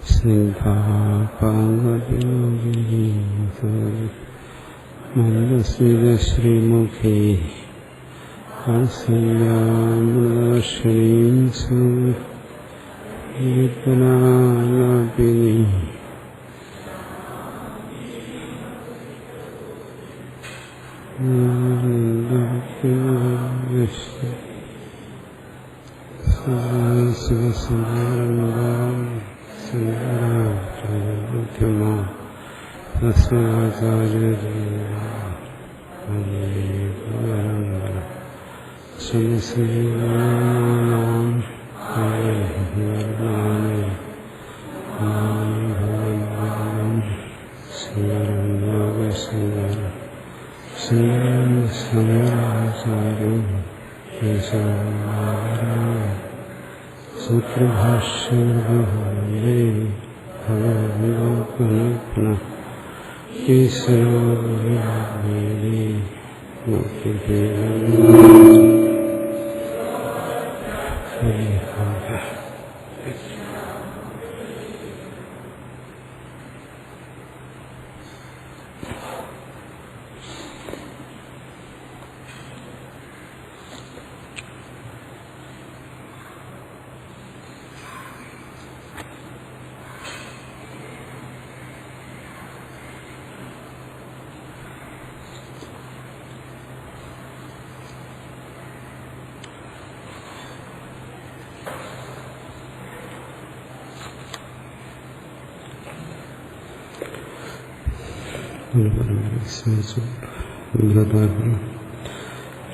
സ്നിഗ്ധാപാംഗയോഗി മന്ദസ്മിതശ്രീമുഖേ ഹർഷയാമൃതശ്രീം സംഗീതനാലാപിനി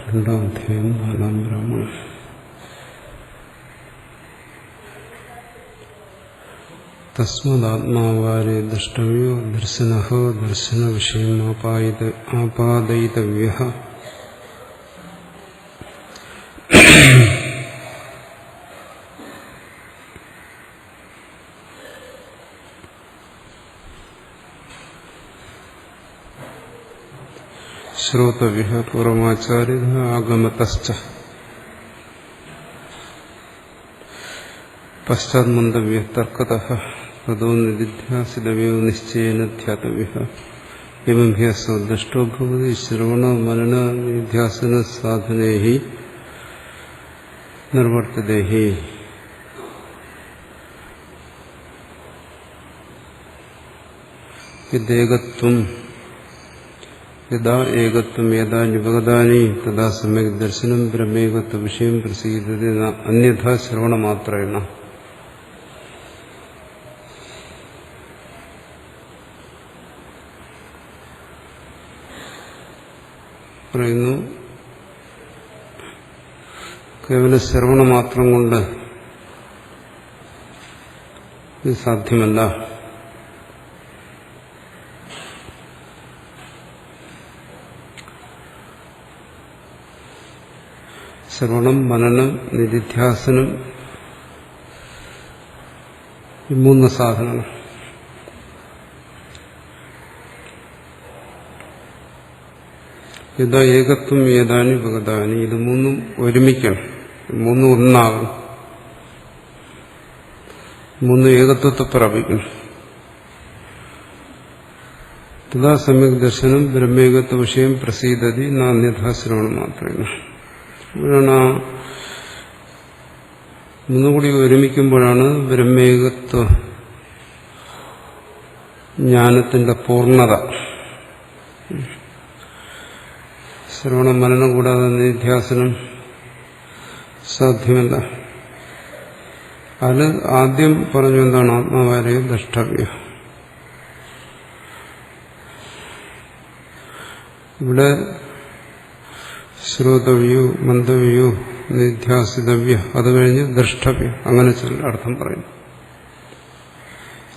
രണ്ടാം അധ്യായം നാലാം ബ്രാഹ്മണം. തസ്മദാത്മാവാരെ ദ്രഷ്ടവ്യോ ദർശനഃ ദർശനവിഷയം ആപാദയിതവ്യഃ. ശ്രോതവ്യഃ പൂർവമാചാര്യഃ ആഗമതശ്ച പശ്ചാന്മന്തവ്യഃ തർക്കതഃ തതോ നിധിധ്യാസിതവ്യോ നിശ്ചയേന ധ്യാതവ്യഃ. എവം ഹി അസോ ദൃഷ്ടോ ഭവതി ശ്രവണ മനന നിധ്യാസന സാധനൈഃ നിർവർത്തതൈഃ. യദേകത്വം യഥാ ഏകത്വം യഥാ നിപഗതാനി തഥാ സമ്യക് ദർശനം ബ്രഹ്മേകത്വ വിഷയം പ്രസീദതി അന്യഥാ ശ്രവണമാത്രേണ. പറയുന്നു, കേവല ശ്രവണമാത്രം കൊണ്ട് ഇത് സാധ്യമല്ല. ശ്രവണം, മനനം, നിധിധ്യാസനം, ഈ മൂന്ന് സാധനങ്ങൾ. യഥാ ഏകത്വം ഏതാനി ഭഗതാനി, ഇത് മൂന്നും ഒരുമിക്കണം, മൂന്നും ഒന്നാകണം, മൂന്ന് ഏകത്വത്തെ പ്രാപിക്കണം. തഥാ സമ്യക് ദർശനം ബ്രഹ്മേകത്വ വിഷയം പ്രസീദതി നാന്യഥാ ശ്രവണം മാത്രമേ. അപ്പോഴാണ് ഒന്നുകൂടി ഒരുമിക്കുമ്പോഴാണ് ബ്രഹ്മേകത്വ ജ്ഞാനത്തിന്റെ പൂർണ്ണത. ശ്രവണ മനനം കൂടാതെ നിധ്യാസനം സാധ്യമല്ല. അത് ആദ്യം പറഞ്ഞു എന്താണ്? ആത്മാവാരെ ദ്രഷ്ടവ്യം. ഇവിടെ ശ്രോതവ്യോ മന്ദവ്യോ നിധ്യാസിതവ്യ, അത് കഴിഞ്ഞ് ദ്രഷ്ടവ്യം, അങ്ങനെ ചില അർത്ഥം പറയുന്നു.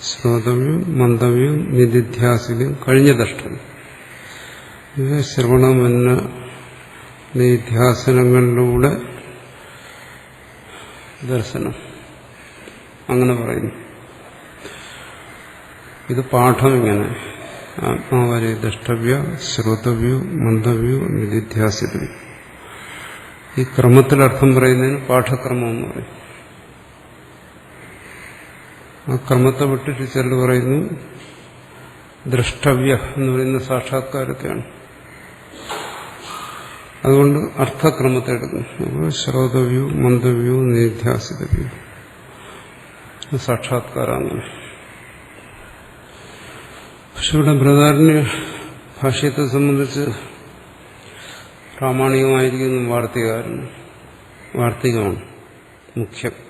ശ്രോതവ്യം മന്ദവ്യം നിധിധ്യാസിതം കഴിഞ്ഞ ദ്രഷ്ടവ്യം. ഇത് ശ്രവണമെന്ന നിധ്യാസനങ്ങളിലൂടെ ദർശനം, അങ്ങനെ പറയുന്നു. ഇത് പാഠം ഇങ്ങനെ: ആത്മാവരെ ദ്രഷ്ടവ്യ ശ്രോതവ്യോ മന്ദവ്യോ നിധിധ്യാസിതവ്യോ. ഈ ക്രമത്തിൽ അർത്ഥം പറയുന്നതിന് പാഠക്രമം എന്ന് പറയും. ആ ക്രമത്തെ വിട്ടിട്ട് ചിലർ പറയുന്നു ദ്രഷ്ടവ്യ എന്ന് പറയുന്ന സാക്ഷാത്കാരത്തെയാണ്. അതുകൊണ്ട് അർത്ഥക്രമത്തെ എടുക്കും. അപ്പോൾ ശ്രോതവ്യോ മന്ദവ്യോ നിധ്യാസിതവ്യോ സാക്ഷാത്കാരാണ്. പക്ഷെ ഇവിടെ ബൃഹദാരണ്യ ഭാഷ്യത്തെ സംബന്ധിച്ച് പ്രാമാണികമായിരിക്കുന്ന വാർത്തികമാണ് മുഖ്യം.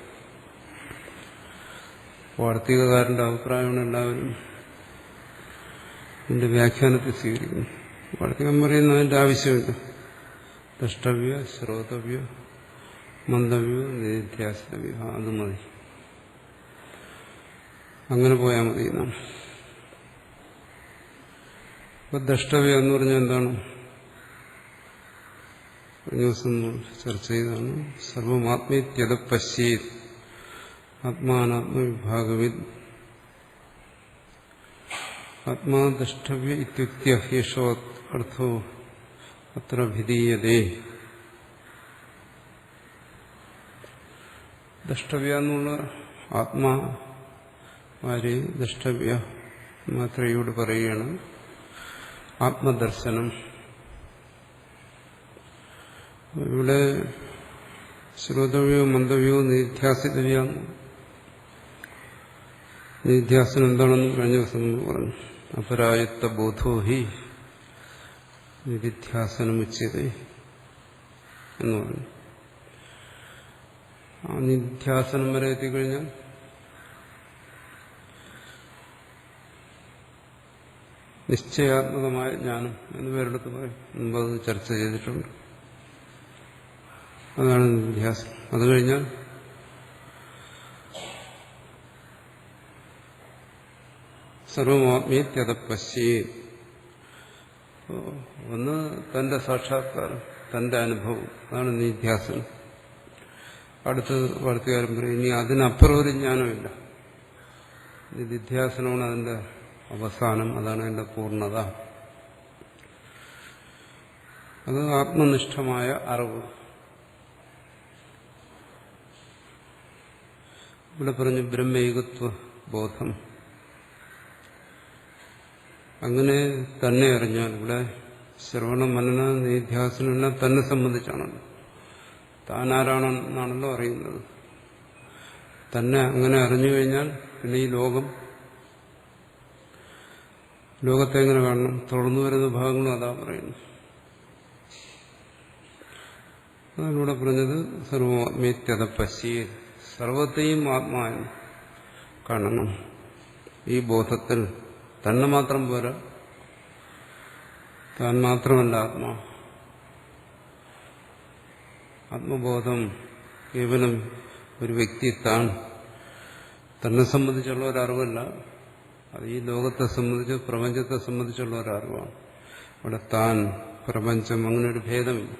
വാർത്തികകാരന്റെ അഭിപ്രായമാണ് എല്ലാവരും ഇതിന്റെ വ്യാഖ്യാനത്തെ സ്വീകരിക്കുന്നു. വാർത്തികം പറയുന്ന അതിന്റെ ആവശ്യമില്ല. ദ്രഷ്ടവ്യ ശ്രോതവ്യ മന്ദവ്യോ നിധ്യാസിതവ്യ അത് മതി, അങ്ങനെ പോയാൽ മതി എന്നാണ്. അപ്പൊ ദ്രഷ്ടവ്യ എന്ന് പറഞ്ഞാൽ എന്താണ്? കഴിഞ്ഞ ദിവസം ചർച്ച ചെയ്താണ്. സർവമാത്മീത്യത പശ്യേത് ആത്മാനാത്മവിഭാഗവിത് ആത്മാ ദ്രഷ്ടവ്യ ഇത്യുക്ത്യ ഹേഷോ അർത്ഥോ അത്ര ഭിധീയതേ. ദ്രഷ്ടവ്യ എന്നുള്ള ആത്മാരെ ദ്രഷ്ടവ്യ മാത്രയോട് പറയുകയാണ്. ആത്മദർശനം. ഇവിടെ ശ്രോതവ്യോ മന്ദവ്യോ നിധ്യാസിതവ്യ. നിധ്യാസനം എന്താണെന്ന് കഴിഞ്ഞ ദിവസം നമ്മൾ പറഞ്ഞു. അപരായത്ത ബോധോ ഹി നിധ്യാസനമുച്യതേ എന്ന് പറഞ്ഞു. ആ നിധ്യാസനം വരെ എത്തിക്കഴിഞ്ഞാൽ നിശ്ചയാത്മകമായ ജ്ഞാനം എന്ന് പേരെടുത്ത് പറയും. മുമ്പ് അത് ചർച്ച ചെയ്തിട്ടുണ്ട്. അതാണ് നിധ്യാസനം. അത് കഴിഞ്ഞാൽ സർവമാത്മീത്യത പശ്യേ. ഒന്ന് തന്റെ സാക്ഷാത്കാരം, തന്റെ അനുഭവം, അതാണ് നിധ്യാസനം. അടുത്ത് വാർത്തകാരൻ പറയും ഇനി അതിനപ്പുറം ഒരു ജ്ഞാനമില്ല. നിധ്യാസനമാണ് അതിന്റെ അവസാനം, അതാണ് അതിന്റെ പൂർണ്ണത. അത് ആത്മനിഷ്ഠമായ അറിവ്. ഇവിടെ പറഞ്ഞു ബ്രഹ്മൈകത്വ ബോധം. അങ്ങനെ തന്നെ അറിഞ്ഞാൽ, ഇവിടെ ശ്രവണ മനന നിധ്യാസനം തന്നെ സംബന്ധിച്ചാണല്ലോ. താൻ ആരാണെന്നാണല്ലോ അറിയുന്നത്. തന്നെ അങ്ങനെ അറിഞ്ഞു കഴിഞ്ഞാൽ പിന്നെ ഈ ലോകത്തെ എങ്ങനെ കാണണം? തുടർന്നു വരുന്ന ഭാഗങ്ങളും അതാ പറയുന്നു. അതാണ് ഇവിടെ പറഞ്ഞത് സർവമാത്മീത്യത പശ്യേ. സർവത്തെയും ആത്മാവിനെ കാണണം. ഈ ബോധത്തിൽ തന്നെ മാത്രം പോരാ, താൻ മാത്രമല്ല ആത്മാ. ആത്മബോധം കേവലം ഒരു വ്യക്തി തന്നെ സംബന്ധിച്ചുള്ള ഒരറിവല്ല. അത് ഈ ലോകത്തെ സംബന്ധിച്ച്, പ്രപഞ്ചത്തെ സംബന്ധിച്ചുള്ള ഒരറിവാണ്. അവിടെ താൻ, പ്രപഞ്ചം, അങ്ങനെ ഒരു ഭേദമില്ല.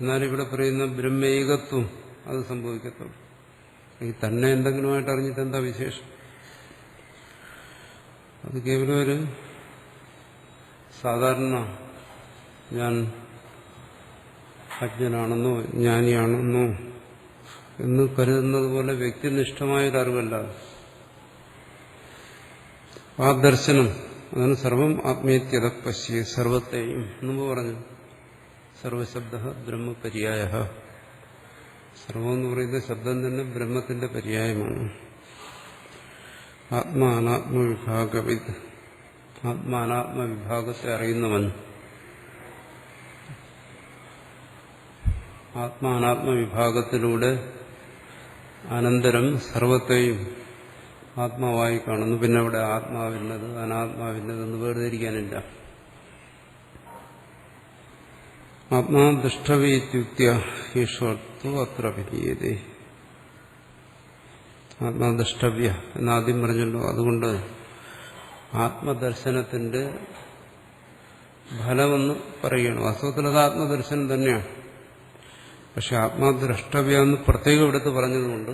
എന്നാലും ഇവിടെ പറയുന്ന ബ്രഹ്മൈകത്വം അത് സംഭവിക്കത്തുള്ളൂ. ഈ തന്നെ എന്തെങ്കിലുമായിട്ട് അറിഞ്ഞിട്ട് എന്താ വിശേഷം? അത് കേവലം ഒരു സാധാരണ ഞാൻ അജ്ഞനാണെന്നോ ജ്ഞാനിയാണെന്നോ എന്ന് കരുതുന്നത് പോലെ വ്യക്തിനിഷ്ഠമായൊരറിവല്ല. ആ ദർശനം, അതാണ് സർവം ആത്മീയത്യത പശ്യേ. സർവത്തെയും മുമ്പ് പറഞ്ഞു. സർവശബ്ദ ബ്രഹ്മപര്യായ. സർവം എന്ന് പറയുന്ന ശബ്ദം തന്നെ ബ്രഹ്മത്തിന്റെ പര്യായമാണ്. ആത്മാനാത്മവിഭാഗവിത്. ആത്മാനാത്മവിഭാഗത്തെ അറിയുന്നവൻ. ആത്മാനാത്മവിഭാഗത്തിലൂടെ അനന്തരം സർവത്തെയും ആത്മാവായി കാണുന്നു. പിന്നെ അവിടെ ആത്മാവിന്നത് അനാത്മാവിന്നതെന്ന് വേർതിരിക്കാനില്ല. ആത്മാ ദുഷ്ടവീത്യുക്ത്യ ഈശ്വർത്തു അത്ര വിധീയതേ. ആത്മാദൃഷ്ടവ്യ എന്നാദ്യം പറഞ്ഞല്ലോ. അതുകൊണ്ട് ആത്മദർശനത്തിന്റെ ഫലമെന്ന് പറയുകയാണ്. വാസ്തവത്തിൽ അത് ആത്മദർശനം തന്നെയാണ്. പക്ഷെ ആത്മാദ്രഷ്ടവ്യ എന്ന് പ്രത്യേകം എടുത്ത് പറഞ്ഞതുകൊണ്ട്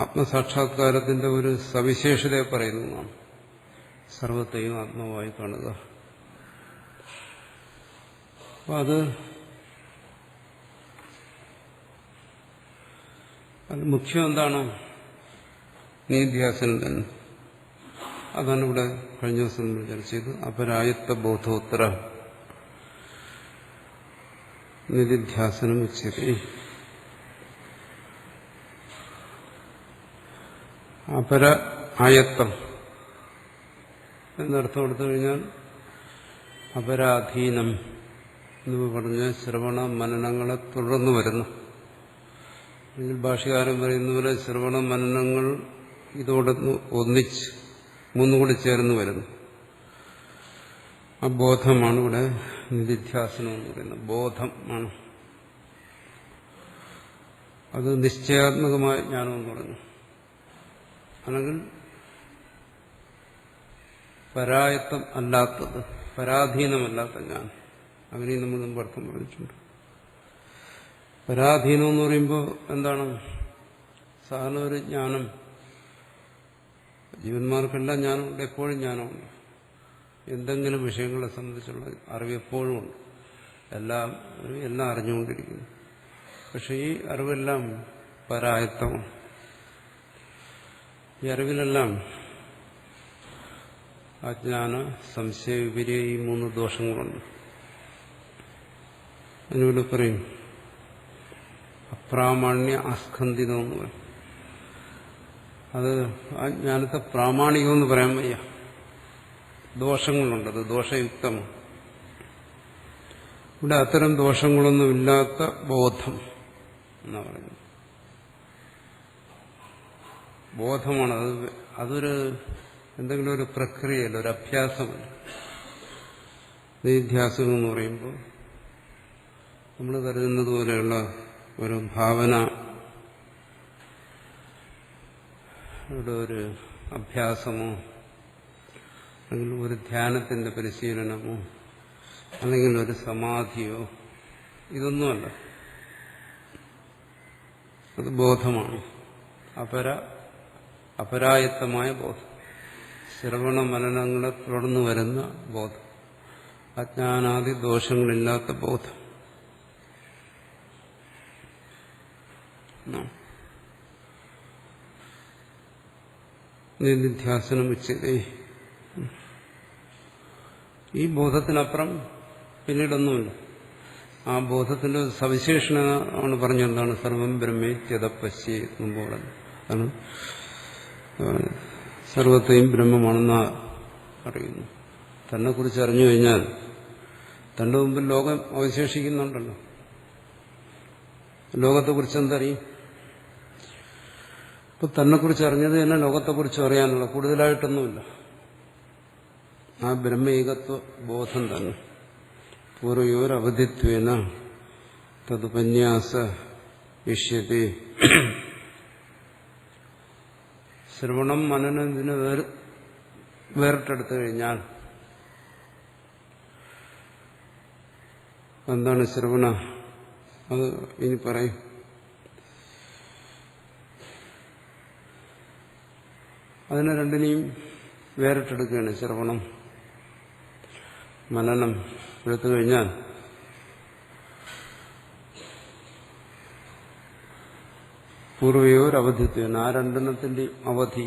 ആത്മസാക്ഷാത്കാരത്തിന്റെ ഒരു സവിശേഷതയെ പറയുന്നതാണ്. സർവത്തെയും ആത്മാവായി കാണുക. അപ്പോൾ അത് അത് മുഖ്യം എന്താണ്? നിധ്യാസനം തന്നെ. അതാണ് ഇവിടെ കഴിഞ്ഞ ദിവസം നമ്മൾ ചർച്ച ചെയ്ത് അപരായത്വ ബോധോത്തര നിധിധ്യാസനം ഉച്ചതി. അപര ആയത്വം എന്നർത്ഥം എടുത്തു കഴിഞ്ഞാൽ അപരാധീനം എന്ന് പറഞ്ഞ ശ്രവണ മനനങ്ങളെ തുടർന്നു വരുന്നു. അല്ലെങ്കിൽ ഭാഷ്യകാരൻ പറയുന്ന പോലെ ശ്രവണ മനനങ്ങൾ ഇതോടൊന്ന് ഒന്നിച്ച് മൂന്നുകൂടി ചേർന്ന് വരുന്നു. ആ ബോധമാണ് ഇവിടെ നിധിധ്യാസനം എന്ന് പറയുന്നത്. ബോധം ആണ്. അത് നിശ്ചയാത്മകമായ ജ്ഞാനം എന്ന് പറഞ്ഞു. അല്ലെങ്കിൽ പരായത്വം അല്ലാത്തത്, പരാധീനമല്ലാത്ത ജ്ഞാനം. അങ്ങനെയും നമ്മൾ മുമ്പ് അർത്ഥം പറഞ്ഞിട്ടുണ്ട്. പരാധീനം എന്ന് പറയുമ്പോൾ എന്താണ്? സാധാരണ ഒരു ജ്ഞാനം, ജീവന്മാർക്കെല്ലാം ജ്ഞാനമുണ്ട്, എപ്പോഴും ജ്ഞാനമുണ്ട്. എന്തെങ്കിലും വിഷയങ്ങളെ സംബന്ധിച്ചുള്ള അറിവ് എപ്പോഴും ഉണ്ട്. എല്ലാം അറിഞ്ഞുകൊണ്ടിരിക്കുന്നു. പക്ഷെ ഈ അറിവെല്ലാം പരായത്തമാണ്. ഈ അറിവിലെല്ലാം അജ്ഞാന, സംശയ, വിപര്യ ഈ മൂന്ന് ദോഷങ്ങളുണ്ട്. അതിനോട് പറയും അപ്രാമാണ്യ അസ്കന്ധിതം എന്ന് പറയും. അത് ആ ജ്ഞാനത്തെ പ്രാമാണികമെന്ന് പറയാൻ വയ്യ. ദോഷങ്ങളുണ്ട്, അത് ദോഷയുക്തമാണ്. ഇവിടെ അത്തരം ദോഷങ്ങളൊന്നുമില്ലാത്ത ബോധം എന്നാ പറയുന്നത്. ബോധമാണ്. അതൊരു എന്തെങ്കിലും ഒരു പ്രക്രിയയല്ല, ഒരു അഭ്യാസമല്ല. നിധ്യാസം എന്ന് പറയുമ്പോൾ നമ്മൾ കരുതുന്നത് പോലെയുള്ള ഒരു ഭാവന, ഒരു അഭ്യാസമോ അല്ലെങ്കിൽ ഒരു ധ്യാനത്തിന്റെ പരിശീലനമോ അല്ലെങ്കിൽ ഒരു സമാധിയോ ഇതൊന്നുമല്ല. അത് ബോധമാണ്. അപരായത്തമായ ബോധം, ശ്രവണ മനനങ്ങളെ തുടർന്നു വരുന്ന ബോധം, അജ്ഞാനാദി ദോഷങ്ങളില്ലാത്ത ബോധം. നിധ്യാസനം ഉച്ചതേ. ഈ ബോധത്തിനപ്പുറം പിന്നീടൊന്നുമില്ല. ആ ബോധത്തിന്റെ സവിശേഷത ആണ് പറഞ്ഞെന്താണ്? സർവം ബ്രഹ്മേ ത്യതപശ്യേ മുമ്പ് പറഞ്ഞു. അതാണ് സർവത്തെയും ബ്രഹ്മമാണെന്ന് അറിയുന്നു. തന്നെ കുറിച്ച് അറിഞ്ഞു കഴിഞ്ഞാൽ തന്റെ മുമ്പിൽ ലോകം അവശേഷിക്കുന്നുണ്ടല്ലോ. ലോകത്തെക്കുറിച്ച് എന്തറിയും? ഇപ്പൊ തന്നെക്കുറിച്ച് അറിഞ്ഞത് തന്നെ ലോകത്തെക്കുറിച്ച് അറിയാനുള്ള കൂടുതലായിട്ടൊന്നുമില്ല. ആ ബ്രഹ്മൈകത്വ ബോധം തന്നെ പൂർവയോരവധിത്വേന തതുപന്യാസ ഇഷ്യത്തെ. ശ്രവണം മനനത്തിന് വേറിട്ടെടുത്തു കഴിഞ്ഞാൽ എന്താണ് ശ്രവണ? അത് ഇനി പറയും. അതിനെ രണ്ടിനെയും വേറിട്ടെടുക്കുകയാണ്. ശ്രവണം മനനം എടുത്തു കഴിഞ്ഞാൽ പൂർവയോരവധിത്വം, ആ രണ്ടെണ്ണത്തിന്റെ അവധി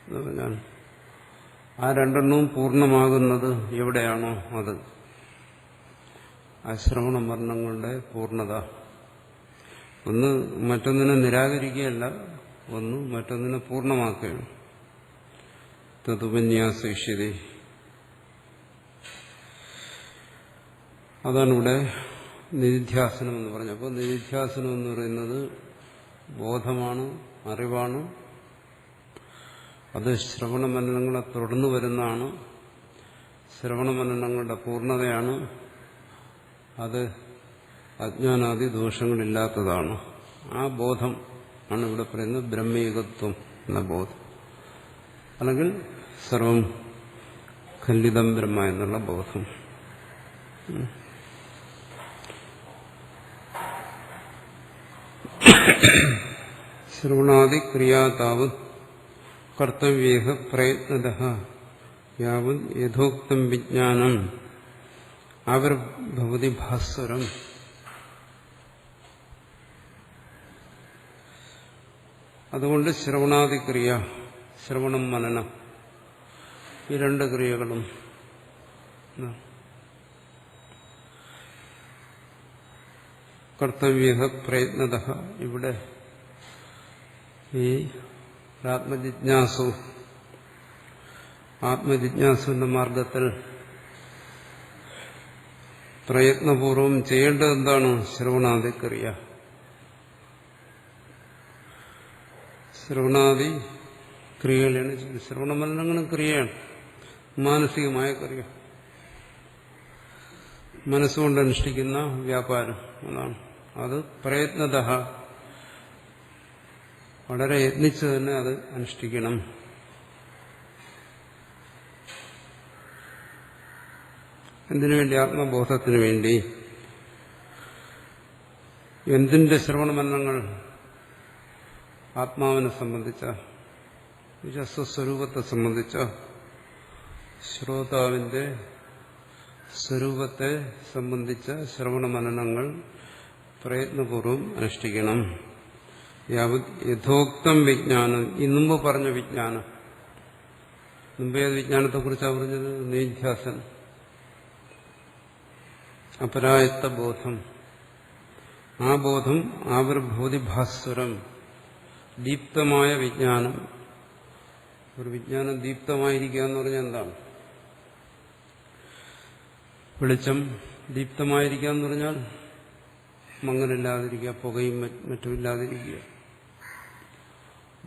എന്ന് പറഞ്ഞാൽ ആ രണ്ടെണ്ണവും പൂർണ്ണമാകുന്നത് എവിടെയാണോ അത് ആ ശ്രവണ മരണങ്ങളുടെ പൂർണ്ണത. ഒന്ന് മറ്റൊന്നിനെ നിരാകരിക്കുകയല്ല, ഒന്ന് മറ്റൊന്നിനെ പൂർണ്ണമാക്കുകയാണ്. തതുപന്യാസിഷ്യതേ. അതാണ് ഇവിടെ നിധിധ്യാസനം എന്ന് പറഞ്ഞത്. അപ്പോൾ നിധിധ്യാസനം എന്ന് പറയുന്നത് ബോധമാണ്, അറിവാണ്. അത് ശ്രവണമനനങ്ങളെ തുടർന്നു വരുന്നതാണ്. ശ്രവണമനനങ്ങളുടെ പൂർണ്ണതയാണ്. അത് അജ്ഞാനാദി ദോഷങ്ങളില്ലാത്തതാണ്. ആ ബോധം ആണ് ഇവിടെ പറയുന്നത് ബ്രഹ്മൈകത്വം എന്ന ബോധം, അല്ലെങ്കിൽ സർവം ഖണ്ഡിതം ബ്രഹ്മ എന്നുള്ള ബോധം. ശ്രവണാദി ക്രിയാതാവത് കർത്തവ്യേഹ പ്രയത്നതഃ യാവത് യഥോക്തം വിജ്ഞാനം ആവിർഭവതി ഭാസ്വരം. അതുകൊണ്ട് ശ്രവണാദിക്രിയ, ശ്രവണം മനനം, ഈ രണ്ട് ക്രിയകളും കർത്തവ്യ പ്രയത്നത. ഇവിടെ ഈ ആത്മജിജ്ഞാസുവിന്റെ മാർഗത്തിൽ പ്രയത്നപൂർവം ചെയ്യേണ്ടത് എന്താണ്? ശ്രവണാദിക്രിയ. ശ്രവണാദി ക്രിയകളാണ്. ശ്രവണമനനങ്ങളും ക്രിയയാണ്, മാനസികമായ ക്രിയ, മനസ്സുകൊണ്ട് അനുഷ്ഠിക്കുന്ന വ്യാപാരം. അതാണ് അത് പ്രയത്നത. വളരെ യത്നിച്ച് തന്നെ അത് അനുഷ്ഠിക്കണം. എന്തിനുവേണ്ടി? ആത്മബോധത്തിനു വേണ്ടി. എന്തിന്റെ ശ്രവണമനനങ്ങൾ? ആത്മാവിനെ സംബന്ധിച്ച, സ്വസ്വരൂപത്തെ സംബന്ധിച്ച, ശ്രോതാവിന്റെ സ്വരൂപത്തെ സംബന്ധിച്ച ശ്രവണമനനങ്ങൾ പ്രയത്നപൂർവ്വം അനുഷ്ഠിക്കണം. യഥോക്തം വിജ്ഞാനം, ഈ മുമ്പ് പറഞ്ഞ വിജ്ഞാനം. മുമ്പേ വിജ്ഞാനത്തെക്കുറിച്ചാണ് പറഞ്ഞത്. നിധ്യാസൻ, അപരായത്ത ബോധം. ആ ബോധം ആവിർഭൂതി ഭാസ്വരം, ദീപ്തമായ വിജ്ഞാനം. ഒരു വിജ്ഞാനം ദീപ്തമായിരിക്കുക എന്ന് പറഞ്ഞാൽ എന്താണ്? വെളിച്ചം ദീപ്തമായിരിക്കുക എന്ന് പറഞ്ഞാൽ മങ്ങലില്ലാതിരിക്കുക, പുകയും മറ്റുമില്ലാതിരിക്കുക,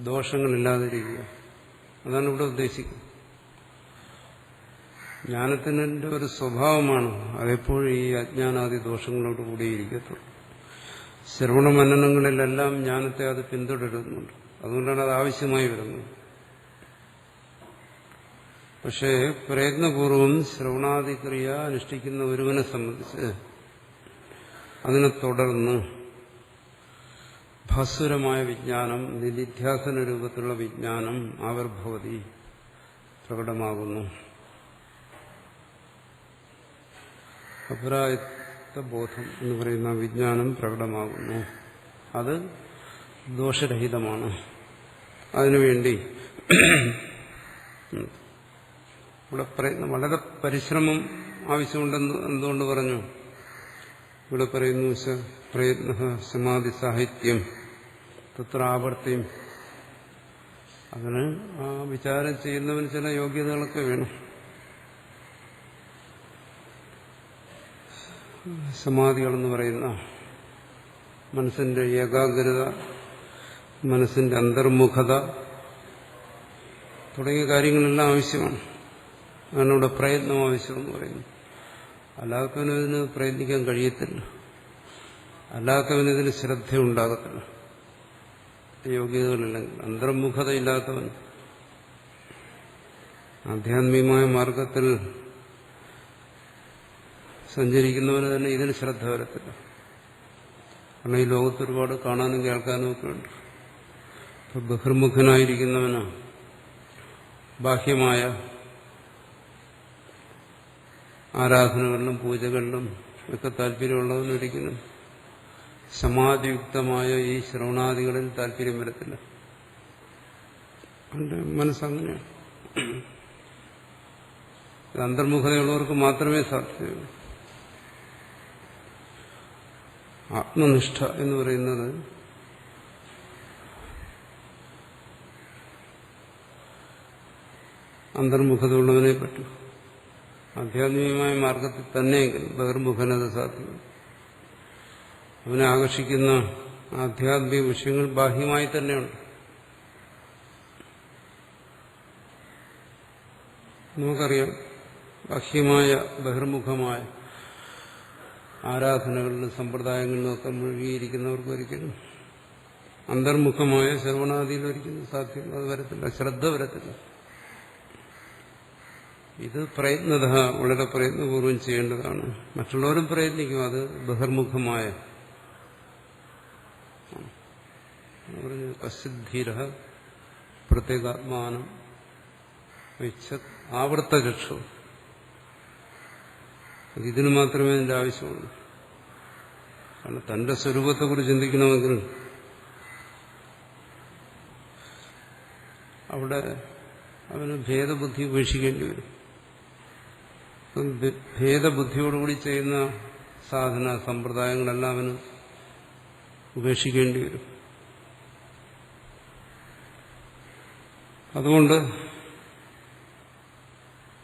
ദോഷങ്ങളില്ലാതിരിക്കുക. അതാണ് ഇവിടെ ഉദ്ദേശിക്കുന്നത്. ജ്ഞാനത്തിൻ്റെ ഒരു സ്വഭാവമാണ് അതെപ്പോഴും ഈ അജ്ഞാനാദി ദോഷങ്ങളോട് കൂടിയിരിക്കത്തുള്ളൂ. ശ്രവണമനനങ്ങളിലെല്ലാം ജ്ഞാനത്തെ അത് പിന്തുടരുന്നുണ്ട്. അതുകൊണ്ടാണ് അത് ആവശ്യമായി വരുന്നത്. പക്ഷേ പ്രയത്നപൂർവം ശ്രവണാദിക്രിയ അനുഷ്ഠിക്കുന്ന ഒരുവനെ സംബന്ധിച്ച് അതിനെ തുടർന്ന് ഭാസുരമായ വിജ്ഞാനം, നിധിധ്യാസന രൂപത്തിലുള്ള വിജ്ഞാനം ആവിർഭവതി, പ്രകടമാകുന്നു. അപരായത്ത ബോധം എന്ന് പറയുന്ന വിജ്ഞാനം പ്രകടമാകുന്നു. അത് ദോഷരഹിതമാണ്. അതിനുവേണ്ടി ഇവിടെ വളരെ പരിശ്രമം ആവശ്യമുണ്ടെന്ന് എന്തുകൊണ്ട് പറഞ്ഞു? ഇവിടെ പറയുന്നു പ്രയത്ന സമാധി സാഹിത്യം തത്ര ആവർത്തിയും. അതിന് ആ വിചാരം ചെയ്യുന്നവന് ചില യോഗ്യതകളൊക്കെ വേണം. സമാധികളെന്ന് പറയുന്ന മനസ്സിന്റെ ഏകാഗ്രത, മനസ്സിന്റെ അന്തർമുഖത തുടങ്ങിയ കാര്യങ്ങളെല്ലാം ആവശ്യമാണ്. അതാണ് ഇവിടെ പ്രയത്നം ആവശ്യമെന്ന് പറയുന്നു. അല്ലാത്തവന് ഇതിന് പ്രയത്നിക്കാൻ കഴിയത്തില്ല. അല്ലാത്തവന് ഇതിന് ശ്രദ്ധയുണ്ടാകത്തില്ല. യോഗ്യതകളില്ലെങ്കിൽ, അന്തർമുഖതയില്ലാത്തവൻ ആധ്യാത്മികമായ മാർഗത്തിൽ സഞ്ചരിക്കുന്നവന് തന്നെ ഇതിന് ശ്രദ്ധ വരത്തില്ല. കാരണം ഈ ലോകത്ത് ഒരുപാട് കാണാനും കേൾക്കാനും ഒക്കെ ഉണ്ട്. ഇപ്പൊ ബഹിർമുഖനായിരിക്കുന്നവന് ബാഹ്യമായ ആരാധനകളിലും പൂജകളിലും ഒക്കെ താല്പര്യമുള്ളവനൊരിക്കലും സമാധിയുക്തമായ ഈ ശ്രവണാദികളിൽ താല്പര്യം വരത്തില്ല. അവന്റെ മനസ്സങ്ങനെയാണ്. അന്തർമുഖതയുള്ളവർക്ക് മാത്രമേ സാധ്യതയുള്ളൂ. ആത്മനിഷ്ഠ എന്ന് പറയുന്നത് അന്തർമുഖതയുള്ളവനെ പറ്റൂ. ആധ്യാത്മികമായ മാർഗത്തിൽ തന്നെയെങ്കിൽ ബഹിർമുഖനത സാധ്യത. അവനെ ആകർഷിക്കുന്ന ആധ്യാത്മിക വിഷയങ്ങൾ ബാഹ്യമായി തന്നെയുണ്ട്. നമുക്കറിയാം, ബാഹ്യമായ ബഹിർമുഖമായ ആരാധനകളിലും സമ്പ്രദായങ്ങളിലും ഒക്കെ മുഴുകിയിരിക്കുന്നവർക്ക് ഒരിക്കലും അന്തർമുഖമായ ശ്രവണാദിയിൽ ഒരിക്കലും സാധ്യം അത് വരത്തില്ല, ശ്രദ്ധ വരത്തില്ല. ഇത് പ്രയത്നത വളരെ പ്രയത്നപൂർവ്വം ചെയ്യേണ്ടതാണ്. മറ്റുള്ളവരും പ്രയത്നിക്കും. അത് ബഹിർമുഖമായ കസിദ്ധീര പ്രത്യേകാത്മാനം ആവർത്തചക്ഷു. ഇതിന് മാത്രമേ അതിന്റെ ആവശ്യമുള്ളൂ. കാരണം തന്റെ സ്വരൂപത്തെക്കുറിച്ച് ചിന്തിക്കണമെങ്കിൽ അവിടെ അവന് ഭേദബുദ്ധി ഉപേക്ഷിക്കേണ്ടി വരും. ഭേദബുദ്ധിയോടുകൂടി ചെയ്യുന്ന സാധന സമ്പ്രദായങ്ങളെല്ലാം അവന് ഉപേക്ഷിക്കേണ്ടി വരും. അതുകൊണ്ട്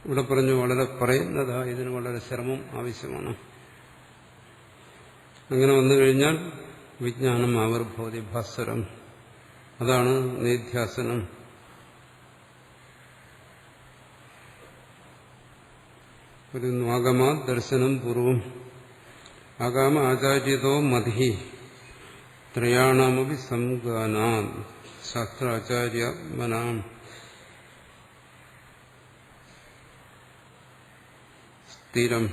ഇവിടെ പറഞ്ഞു വളരെ പറയുന്നതാ ഇതിന് വളരെ ശ്രമം ആവശ്യമാണ്. അങ്ങനെ വന്നു കഴിഞ്ഞാൽ വിജ്ഞാനം ആവിർഭവതി ഭാസ്വരം, അതാണ് നിധ്യാസനം. ഒരു ആഗമാ ദർശനം പൂർവം ആഗാമ ആചാര്യതോ മധി ത്രയാണമപി സംഗാനാൻ ശാസ്ത്രാചാര്യമനാം സ്ഥിരം.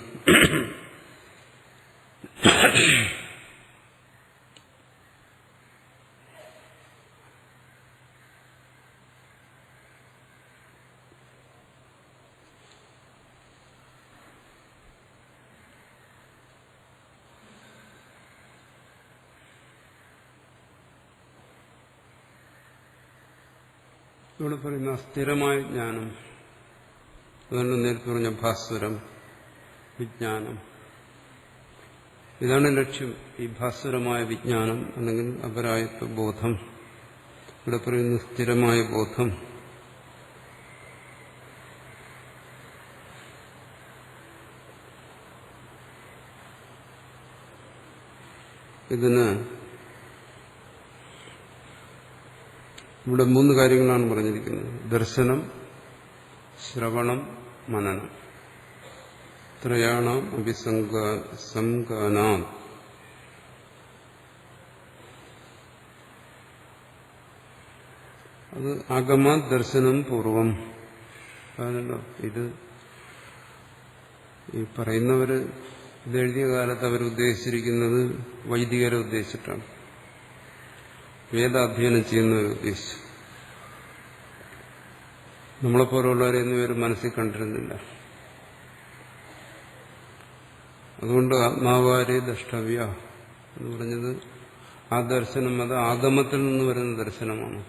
ഇവിടെ പറയുന്ന സ്ഥിരമായ ജ്ഞാനം, അതാണ് നേരത്തെ പറഞ്ഞ ഭാസ്വരം വിജ്ഞാനം. ഇതാണ് ലക്ഷ്യം, ഈ ഭാസ്വരമായ വിജ്ഞാനം അല്ലെങ്കിൽ അപരായത്വ ബോധം. ഇവിടെ പറയുന്ന സ്ഥിരമായ ബോധം. ഇതിന് ഇവിടെ 3 കാര്യങ്ങളാണ് പറഞ്ഞിരിക്കുന്നത്: ദർശനം, ശ്രവണം, മനനം. ത്രയാണാം അഭിസംഗാനാം. അത് ആഗമ ദർശനം പൂർവം. അതല്ലോ ഇത് ഈ പറയുന്നവര് ഇതെഴുതിയ കാലത്ത് അവരുദ്ദേശിച്ചിരിക്കുന്നത് വൈദികരെ ഉദ്ദേശിച്ചിട്ടാണ്, വേദാധ്യയനം ചെയ്യുന്നവരെ ഉദ്ദേശിച്ചു. നമ്മളെപ്പോലുള്ളവരെ എന്നിവർ മനസ്സിൽ കണ്ടിരുന്നില്ല. അതുകൊണ്ട് ആത്മാവാരെ ദ്രഷ്ടവ്യ എന്ന് പറഞ്ഞത് ആ ദർശനം അത് ആഗമത്തിൽ നിന്ന് വരുന്ന ദർശനമാണ്.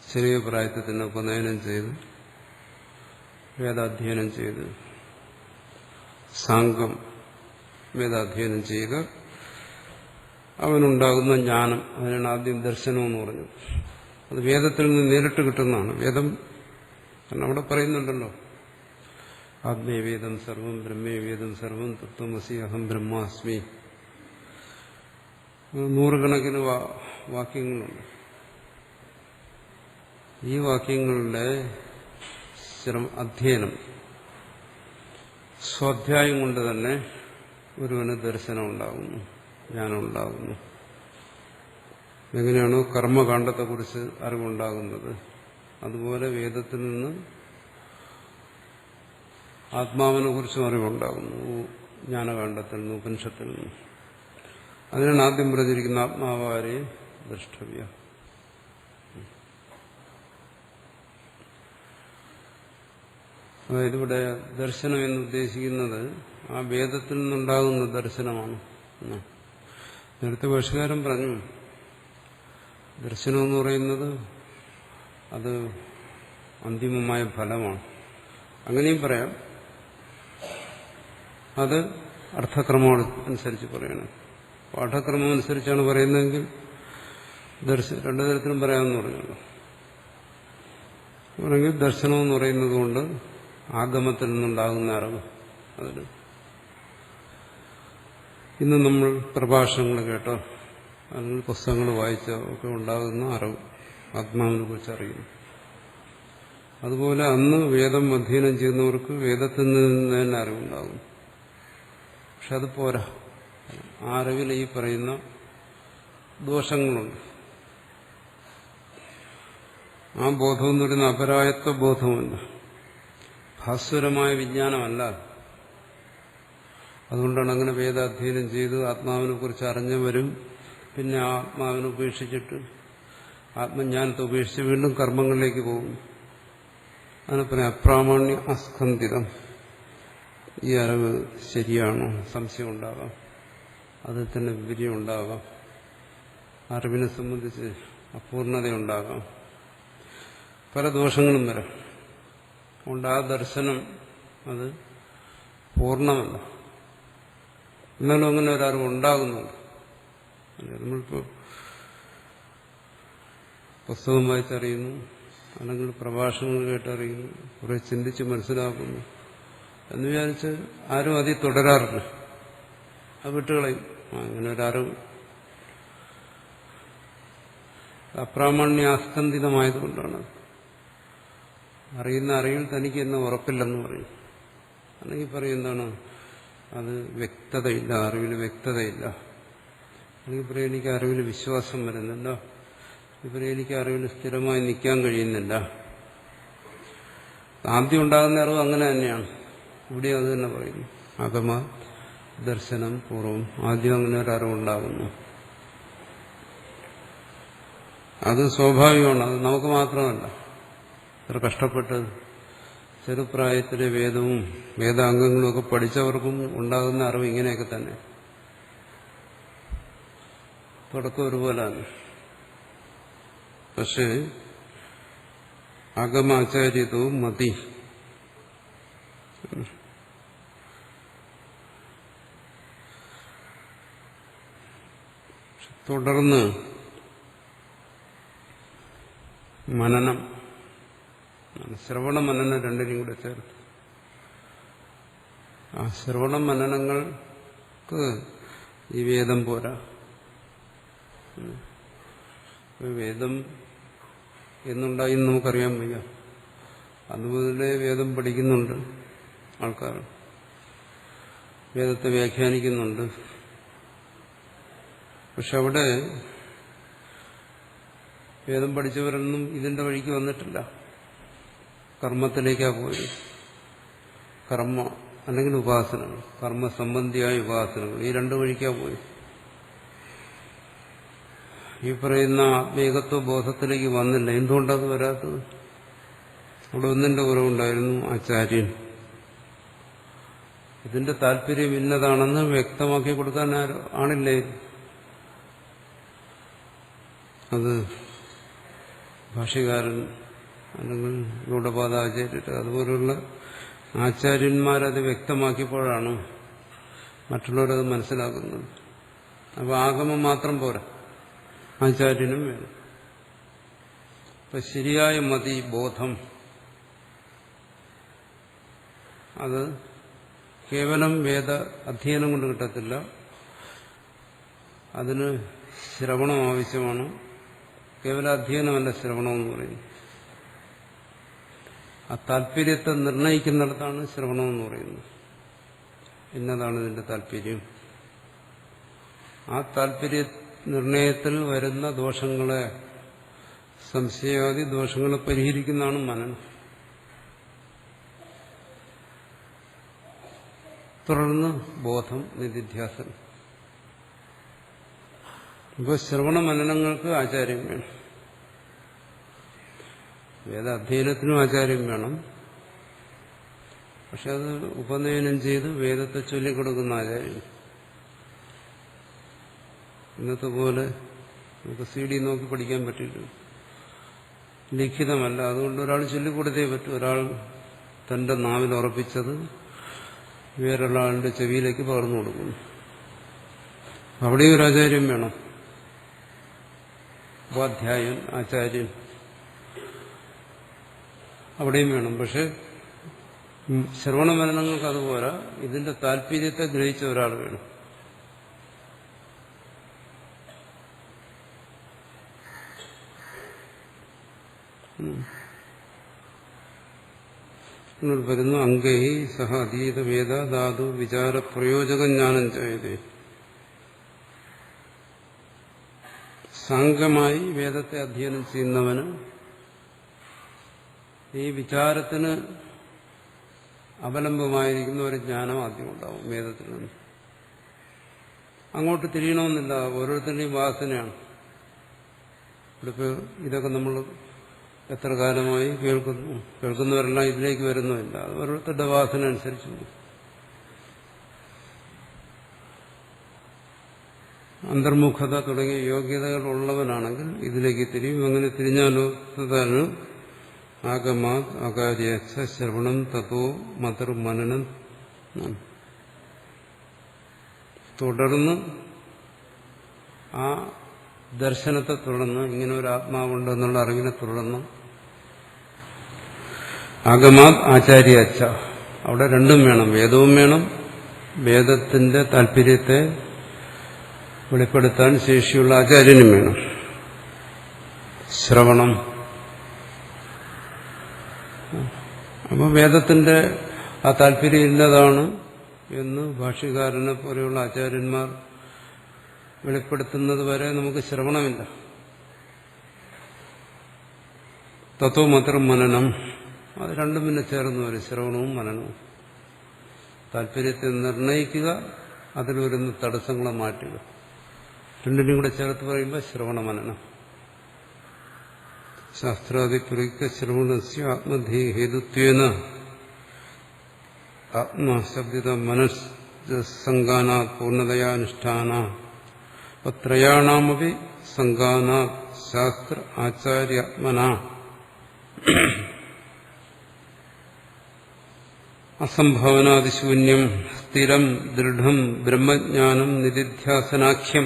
ചെറിയ പ്രായത്തിൽ തന്നെ ഉപനയനം ചെയ്ത് വേദാധ്യയനം ചെയ്ത് സാംഗം വേദാധ്യയനം ചെയ്ത് അവനുണ്ടാകുന്ന ജ്ഞാനം, അതിനാണ് ആദ്യം ദർശനമെന്ന് പറഞ്ഞത്. അത് വേദത്തിൽ നിന്ന് നേരിട്ട് കിട്ടുന്നതാണ്. വേദം കാരണം അവിടെ പറയുന്നുണ്ടല്ലോ, ആത്മേവേദം സർവം ബ്രഹ്മേവേദം സർവം തത്വമസി അഹം ബ്രഹ്മാസ്മി. 100 കണക്കിന് വാക്യങ്ങളുണ്ട്. ഈ വാക്യങ്ങളുടെ അധ്യയനം സ്വാധ്യായം കൊണ്ട് തന്നെ ഒരുവന് ദർശനം ഉണ്ടാകുന്നു, ജ്ഞാനം ഉണ്ടാകുന്നു. എങ്ങനെയാണോ കർമ്മകാണ്ഡത്തെക്കുറിച്ച് അറിവുണ്ടാകുന്നത്, അതുപോലെ വേദത്തിൽ നിന്ന് ആത്മാവിനെ കുറിച്ചും അറിവുണ്ടാകുന്നു, ജ്ഞാനകാണ്ഡത്തിൽ നിന്ന്, ഉപനിഷത്തിൽ നിന്ന്. അതിനാണ് ആദ്യം പറഞ്ഞിരിക്കുന്ന ആത്മാവാരെ ദ്രഷ്ടവ്യ. അതായത് ഇവിടെ ദർശനം എന്നുദ്ദേശിക്കുന്നത് ആ വേദത്തിൽ നിന്നുണ്ടാകുന്ന ദർശനമാണ്. നേരത്തെ ഭാഷകാരൻ പറഞ്ഞു, ദർശനം എന്ന് പറയുന്നത് അത് അന്തിമമായ ഫലമാണ്. അങ്ങനെയും പറയാം. അത് അർത്ഥക്രമം അനുസരിച്ച് പറയണം. പാഠക്രമം അനുസരിച്ചാണ് പറയുന്നതെങ്കിൽ 2 തരത്തിലും പറയാമെന്ന് പറഞ്ഞല്ലോ. അല്ലെങ്കിൽ ദർശനം എന്ന് പറയുന്നത് കൊണ്ട് ആഗമത്തിൽ നിന്നുണ്ടാകുന്ന അറിവ്, അതിന് ഇന്ന് നമ്മൾ പ്രഭാഷണങ്ങൾ കേട്ടോ അല്ലെങ്കിൽ പുസ്തകങ്ങൾ വായിച്ചോ ഒക്കെ ഉണ്ടാകുന്ന അറിവ്, ആത്മാവിനെ കുറിച്ച് അറിയുന്നു. അതുപോലെ അന്ന് വേദം അധ്യയനം ചെയ്യുന്നവർക്ക് വേദത്തിൽ നിന്ന് തന്നെ അറിവുണ്ടാകും. പക്ഷെ അത് പോരാ. ആ അറിവിൽ ഈ പറയുന്ന ദോഷങ്ങളുണ്ട്. ആ ബോധം എന്ന് പറയുന്ന അപരായത്വ ബോധമല്ല, ഭാസ്വരമായ വിജ്ഞാനമല്ല. അതുകൊണ്ടാണ് അങ്ങനെ വേദാധ്യയനം ചെയ്ത് ആത്മാവിനെ കുറിച്ച് അറിഞ്ഞവരും പിന്നെ ആത്മാവിനെ ഉപേക്ഷിച്ചിട്ട് ആത്മജ്ഞാനത്തെ ഉപേക്ഷിച്ച് വീണ്ടും കർമ്മങ്ങളിലേക്ക് പോകും. അതിനെ അപ്രാമാണ്യ അസ്കന്ധിതം. ഈ അറിവ് ശരിയാണോ? സംശയം ഉണ്ടാകാം, അതിൽ തന്നെ വിപര്യം ഉണ്ടാകാം. അറിവിനെ സംബന്ധിച്ച് അപൂർണതയുണ്ടാകാം, പല ദോഷങ്ങളും വരാം. അതുകൊണ്ട് ആ ദർശനം അത് പൂർണ്ണമല്ല. എന്നാലും അങ്ങനെ ഒരറിവ് ഉണ്ടാകുന്നുണ്ട്. നമ്മളിപ്പോൾ പുസ്തകം വായിച്ചറിയുന്നു, അല്ലെങ്കിൽ പ്രഭാഷണങ്ങൾ കേട്ടറിയുന്നു, കുറെ ചിന്തിച്ച് മനസ്സിലാക്കുന്നു എന്ന് വിചാരിച്ച് ആരും അതിൽ തുടരാറില്ല. അത് വിട്ടുകളയും. അങ്ങനെ ഒരറിവ് അപ്രാമാണ്യാസ്കന്ധിതമായതുകൊണ്ടാണ്. അറിയുന്ന അറിവിൽ തനിക്ക് എന്ന് ഉറപ്പില്ലെന്ന് പറയും. അല്ലെങ്കിൽ പറയും എന്താണ്, അത് വ്യക്തതയില്ല, അറിവിൽ വ്യക്തതയില്ല. അല്ലെങ്കിൽ പറയും എനിക്ക് അറിവിൽ വിശ്വാസം വരുന്നില്ല, ഇവരെ എനിക്ക് അറിവിൽ സ്ഥിരമായി നിൽക്കാൻ കഴിയുന്നില്ല. ആദ്യം ഉണ്ടാകുന്ന അറിവ് അങ്ങനെ തന്നെയാണ്. ഇവിടെ അത് തന്നെ പറയുന്നു. അകമ ദർശനം പൂർവം ആദ്യം അങ്ങനെ ഒരു അറിവുണ്ടാകുന്നു. അത് സ്വാഭാവികമാണ്. അത് നമുക്ക് മാത്രമല്ല. ഇത്ര കഷ്ടപ്പെട്ട് ചെറുപ്രായത്തിലെ വേദവും വേദാംഗങ്ങളും ഒക്കെ പഠിച്ചവർക്കും ഉണ്ടാകുന്ന അറിവ് ഇങ്ങനെയൊക്കെ തന്നെ. തുടക്കം ഒരുപോലാണ്. പക്ഷേ അഗമാചാര്യത്വവും മതി. തുടർന്ന് മനനം, ശ്രവണ മനനം രണ്ടിനും കൂടെ ചേർത്ത്. ആ ശ്രവണ മനനങ്ങൾക്ക് ഈ വേദം പോരാ. വേദം എന്നുണ്ടായി നമുക്കറിയാൻ വയ്യ. അതുമുതലേ വേദം പഠിക്കുന്നുണ്ട് ആൾക്കാർ, വേദത്തെ വ്യാഖ്യാനിക്കുന്നുണ്ട്. പക്ഷെ അവിടെ വേദം പഠിച്ചവരൊന്നും ഇതിന്റെ വഴിക്ക് വന്നിട്ടില്ല. കർമ്മത്തിലേക്കാ പോയി. കർമ്മ അല്ലെങ്കിൽ ഉപാസനകൾ, കർമ്മസംബന്ധിയായ ഉപാസനകൾ, ഈ രണ്ടു വഴിക്കാ പോയി. ഈ പറയുന്ന ആത്മീകത്വ ബോധത്തിലേക്ക് വന്നില്ല. എന്തുകൊണ്ടത് വരാത്തത്? അവിടെ ഒന്നിന്റെ കുറവുണ്ടായിരുന്നു, ആചാര്യൻ. ഇതിന്റെ താല്പര്യം ഇന്നതാണെന്ന് വ്യക്തമാക്കി കൊടുക്കാൻ ആണില്ലേ? അത് ഭാഷ്യകാരൻ അല്ലെങ്കിൽ ഗൗഡപാദാചാര്യർ അതുപോലുള്ള ആചാര്യന്മാരത് വ്യക്തമാക്കിയപ്പോഴാണ് മറ്റുള്ളവരത് മനസ്സിലാക്കുന്നത്. അപ്പോൾ ആഗമം മാത്രം പോരാ, ആചാര്യനും വേണം. അപ്പൊ ശരിയായ മതി ബോധം, അത് കേവലം വേദ അധ്യയനം കൊണ്ട് കിട്ടത്തില്ല. അതിന് ശ്രവണം ആവശ്യമാണ്. കേവല അധ്യയനമല്ല ശ്രവണമെന്ന് പറയുന്നത്. ആ താല്പര്യത്തെ നിർണയിക്കുന്നിടത്താണ് ശ്രവണമെന്ന് പറയുന്നത്. ഇന്നതാണ് ഇതിന്റെ താല്പര്യം. ആ താല്പര്യ നിർണയത്തിൽ വരുന്ന ദോഷങ്ങളെ, സംശയാദി ദോഷങ്ങളെ പരിഹരിക്കുന്നതാണ് മനനം. തുടർന്ന് ബോധം, നിധിധ്യാസനം. ഇപ്പോൾ ശ്രവണ മനനങ്ങൾക്ക് ആചാര്യം വേണം. വേദ അധ്യയനത്തിനും ആചാര്യം വേണം. പക്ഷെ അത് ഉപനയനം ചെയ്ത് വേദത്തെ ചൊല്ലിക്കൊടുക്കുന്ന ആചാര്യം. ഇന്നത്തെ പോലെ നമുക്ക് CD നോക്കി പഠിക്കാൻ പറ്റില്ല, ലിഖിതമല്ല. അതുകൊണ്ട് ഒരാൾ ചൊല്ലിക്കൊടുത്തേ പറ്റൂ. ഒരാൾ തന്റെ നാവിൽ ഉറപ്പിച്ചത് വേറൊരാളുടെ ചെവിയിലേക്ക് പകർന്നു കൊടുക്കുന്നു. അവിടെയും ഒരു ആചാര്യം വേണം. ഉപാധ്യായൻ, ആചാര്യൻ അവിടെയും വേണം. പക്ഷെ ശ്രവണ മനനങ്ങൾക്ക് അതുപോലെ ഇതിന്റെ താല്പര്യത്തെ ഗ്രഹിച്ച ഒരാൾ വേണം. വരുന്നു അംഗൈ സഹ അതീത വേദ ധാതു വിചാര പ്രയോജക ജ്ഞാനം ചെയ്തേ. സാംഗമായി വേദത്തെ അധ്യയനം ചെയ്യുന്നവന് ഈ വിചാരത്തിന് അവലംബമായിരിക്കുന്ന ഒരു ജ്ഞാനം ആദ്യം ഉണ്ടാവും വേദത്തിൽ നിന്ന്. അങ്ങോട്ട് തിരിയണമെന്നില്ല, ഓരോരുത്തരുടെയും വാസനയാണ്. ഇപ്പോൾ ഇതൊക്കെ നമ്മൾ എത്ര കാലമായി കേൾക്കുന്നവരെല്ലാം ഇതിലേക്ക് വരുന്നുമില്ല. അത് ഓരോരുത്തരുടെ വാസന അനുസരിച്ച് അന്തർമുഖത തുടങ്ങിയ യോഗ്യതകൾ ഉള്ളവനാണെങ്കിൽ ഇതിലേക്ക് തിരിയും. അങ്ങനെ തിരിഞ്ഞാലോ തഥാനു ആഗമാ അകാര്യേച്ഛ ശ്രവണം തതോ മതർ മനനം. തുടർന്ന് ആ ദർശനത്തെ തുടർന്ന് ഇങ്ങനെ ഒരു ആത്മാവുണ്ടെന്നുള്ള അറിവിനെ തുടർന്ന് ആഗമാത് ആചാര്യേച്ഛ, അവിടെ രണ്ടും വേണം, വേദവും വേണം, വേദത്തിന്റെ താല്പര്യത്തെ വെളിപ്പെടുത്താൻ ശേഷിയുള്ള ആചാര്യനും വേണം. ശ്രവണം, അപ്പോൾ വേദത്തിന്റെ ആ താല്പര്യം ഇന്നതാണ് എന്ന് ഭാഷ്യകാരനെ പോലെയുള്ള ആചാര്യന്മാർ വെളിപ്പെടുത്തുന്നത് വരെ നമുക്ക് ശ്രവണമില്ല. തത്വമാത്രം മനനം, അത് രണ്ടും പിന്നെ ചേർന്ന് വരും, ശ്രവണവും മനനവും. താല്പര്യത്തെ നിർണയിക്കുക, അതിൽ വരുന്ന തടസ്സങ്ങളെ മാറ്റുക, രണ്ടിനും കൂടെ ചേർത്ത് പറയുമ്പോൾ ശ്രവണ മനനം. ശാസ്ത്രാദിപുരിക്ക ശ്രവണസ്യ ആത്മധീ ഹേതുത്വേന ആത്മശബ്ദിത മനസ്സംഗാനാ പൂർണ്ണതയാനുഷ്ഠാന ത്രയാണാമപി സംഗാനാ ശാസ്ത്ര ആചാര്യാത്മന അസംഭാവനാദിശൂന്യം സ്ഥിരം ദൃഢം ബ്രഹ്മജ്ഞാനം നിധിധ്യാസനാഖ്യം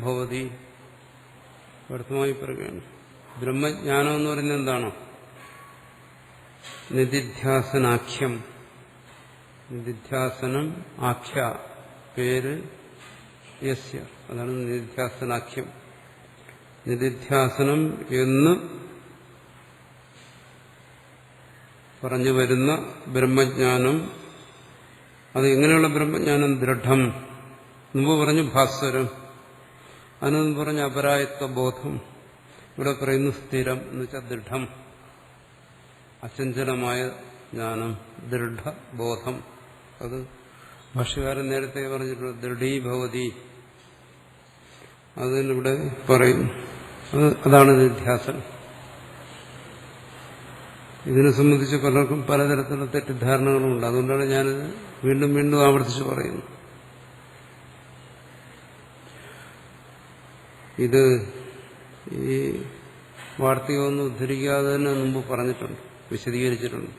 ഭവതി. വ്യർത്ഥമായി പറയുകയാണ്. ബ്രഹ്മജ്ഞാനം എന്ന് പറയുന്നത് എന്താണോ? നിധിധ്യാസനാഖ്യം. നിധിധ്യാസനം ആഖ്യ, പേര് യസ്യ, അതാണ് നിധിധ്യാസനാഖ്യം. നിധിധ്യാസനം എന്ന് പറഞ്ഞു വരുന്ന ബ്രഹ്മജ്ഞാനം, അത് എങ്ങനെയുള്ള ബ്രഹ്മജ്ഞാനം? ദൃഢം, മുമ്പ് പറഞ്ഞു ഭാസ്വരം, അതിനൊന്നും പറഞ്ഞ അപരായത്വ ബോധം. ഇവിടെ പറയുന്നു സ്ഥിരം എന്ന് വെച്ചാൽ ദൃഢം, അചഞ്ചലമായ ജ്ഞാനം, ദൃഢബോധം. അത് ഭാഷ്യകാരൻ നേരത്തെ പറഞ്ഞിട്ടുണ്ട്, ദൃഢീഭവതി. അതിനിവിടെ പറയുന്നു. അതാണ് നിധ്യാസനം. ഇതിനെ സംബന്ധിച്ച് പലർക്കും പലതരത്തിലുള്ള തെറ്റിദ്ധാരണകളുമുണ്ട്. അതുകൊണ്ടാണ് ഞാനിത് വീണ്ടും വീണ്ടും ആവർത്തിച്ച് പറയുന്നത്. ഇത് ഈ വാർത്തയൊന്നും ഉദ്ധരിക്കാതെ തന്നെ മുമ്പ് പറഞ്ഞിട്ടുണ്ട്, വിശദീകരിച്ചിട്ടുണ്ട്.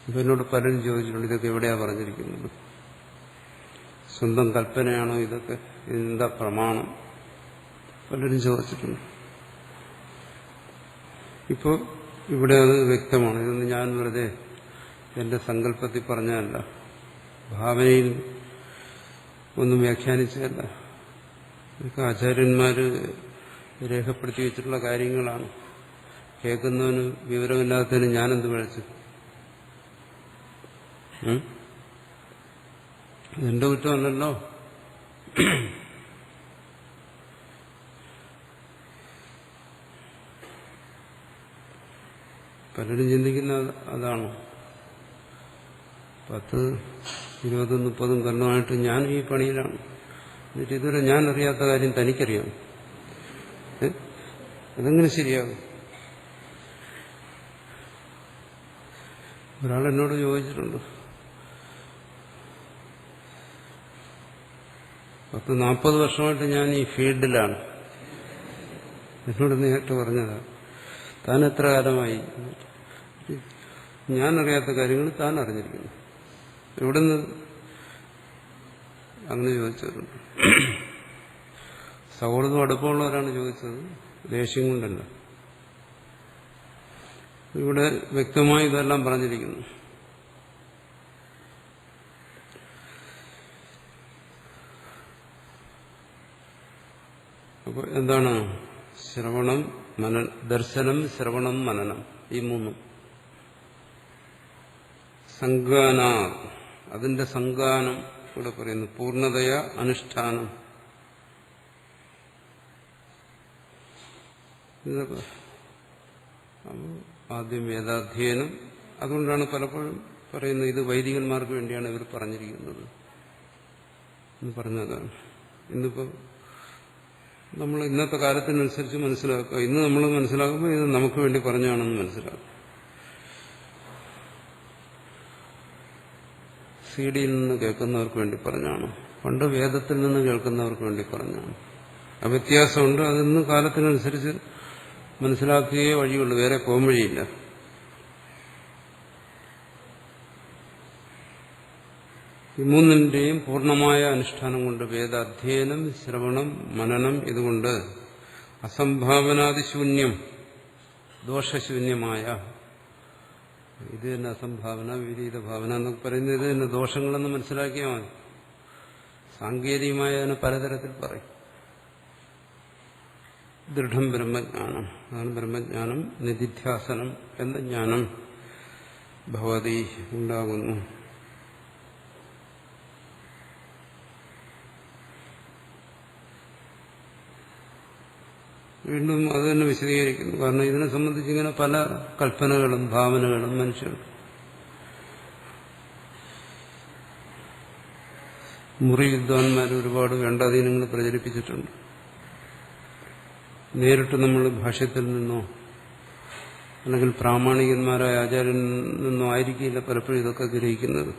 ഇപ്പം എന്നോട് പലരും ചോദിച്ചിട്ടുണ്ട്, ഇതൊക്കെ എവിടെയാ പറഞ്ഞിരിക്കുന്നത്? സ്വന്തം കൽപ്പനയാണോ ഇതൊക്കെ? ഇതെന്താ പ്രമാണം? പലരും ചോദിച്ചിട്ടുണ്ട്. ഇപ്പോൾ ഇവിടെ അത് വ്യക്തമാണ്. ഇതൊന്നും ഞാൻ വെറുതെ എന്റെ സങ്കല്പത്തിൽ പറഞ്ഞതല്ല, ഭാവനയിൽ ഒന്നും വ്യാഖ്യാനിച്ചതല്ല. ഇതൊക്കെ ആചാര്യന്മാര് രേഖപ്പെടുത്തി വെച്ചിട്ടുള്ള കാര്യങ്ങളാണ്. കേൾക്കുന്നവന് വിവരമില്ലാത്തതിന് ഞാനെന്ത് വിളിച്ചു? എന്റെ കുറ്റമല്ലല്ലോ. പലരും ചിന്തിക്കുന്ന അതാണ്. 10, 20, 30 കൊല്ലമായിട്ട് ഞാൻ ഈ പണിയിലാണ്. എന്നിട്ട് ഇതുവരെ ഞാൻ അറിയാത്ത കാര്യം തനിക്കറിയാം. അതെങ്ങനെ ശരിയാകും? ഒരാളെന്നോട് ചോദിച്ചിട്ടുണ്ട്, 10-40 വർഷമായിട്ട് ഞാൻ ഈ ഫീൽഡിലാണ്. എന്നോട് നേരിട്ട് പറഞ്ഞതാ, താൻ എത്ര കാലമായി? ഞാനറിയാത്ത കാര്യങ്ങൾ താൻ അറിഞ്ഞിരിക്കുന്നു. എവിടുന്ന് അങ്ങനെ ചോദിച്ചതുണ്ട്. സൗഹൃദം അടുപ്പമുള്ളവരാണ് ചോദിച്ചത്, ദേഷ്യം കൊണ്ടല്ല. ഇവിടെ വ്യക്തമായി ഇതെല്ലാം പറഞ്ഞിരിക്കുന്നു. അപ്പോൾ എന്താണ്? ശ്രവണം, ദർശനം, ശ്രവണം, മനനം, ഈ മൂന്നും. സംഗാന, അതിന്റെ സംഗാനം ഇവിടെ പറയുന്നു. പൂർണ്ണതയ അനുഷ്ഠാനം. ആദ്യം വേദാധ്യയനം. അതുകൊണ്ടാണ് പലപ്പോഴും പറയുന്നത് ഇത് വൈദികന്മാർക്ക് വേണ്ടിയാണ് ഇവർ പറഞ്ഞിരിക്കുന്നത് എന്ന് പറഞ്ഞതാണ്. ഇന്നിപ്പോൾ നമ്മൾ ഇന്നത്തെ കാലത്തിനനുസരിച്ച് മനസ്സിലാക്കുക. ഇന്ന് നമ്മൾ മനസ്സിലാക്കുമ്പോൾ ഇത് നമുക്ക് വേണ്ടി പറഞ്ഞാണെന്ന് മനസ്സിലാക്കും. CD-യിൽ നിന്ന് കേൾക്കുന്നവർക്ക് വേണ്ടി പറഞ്ഞാണ്. പണ്ട് വേദത്തിൽ നിന്ന് കേൾക്കുന്നവർക്ക് വേണ്ടി പറഞ്ഞാണ്. ആ വ്യത്യാസമുണ്ട്. അതിന്ന് കാലത്തിനനുസരിച്ച് മനസ്സിലാക്കുകയേ വഴിയുള്ളൂ, വേറെ പോകാൻ വഴിയില്ല. ഈ മൂന്നിന്റെയും പൂർണ്ണമായ അനുഷ്ഠാനം കൊണ്ട്, വേദാധ്യയനം, ശ്രവണം, മനനം, ഇതുകൊണ്ട് അസംഭാവനാദിശൂന്യം, ദോഷശൂന്യമായ, ഇത് തന്നെ അസംഭാവന, വിപരീത ഭാവന എന്നൊക്കെ പറയുന്നത് ഇത് തന്നെ ദോഷങ്ങളെന്ന് മനസ്സിലാക്കിയാൽ മതി. സാങ്കേതികമായ അതിനെ പലതരത്തിൽ പറയും. ദൃഢം ബ്രഹ്മജ്ഞാനം, അതാണ് ബ്രഹ്മജ്ഞാനം. നിധിധ്യാസനം എന്ന ജ്ഞാനം ഭവതി ഉണ്ടാകുന്നു. വീണ്ടും അത് തന്നെ വിശദീകരിക്കുന്നു. കാരണം ഇതിനെ സംബന്ധിച്ച് ഇങ്ങനെ പല കൽപ്പനകളും ഭാവനകളും മനുഷ്യർ മുറി വിദ്വാൻമാർ ഒരുപാട് വേണ്ടാധീനങ്ങൾ പ്രചരിപ്പിച്ചിട്ടുണ്ട്. നേരിട്ട് നമ്മൾ ഭാഷ്യത്തിൽ നിന്നോ അല്ലെങ്കിൽ പ്രാമാണികന്മാരായ ആചാര്യനിൽ നിന്നോ ആയിരിക്കില്ല പലപ്പോഴും ഇതൊക്കെ ഗ്രഹിക്കുന്നത്.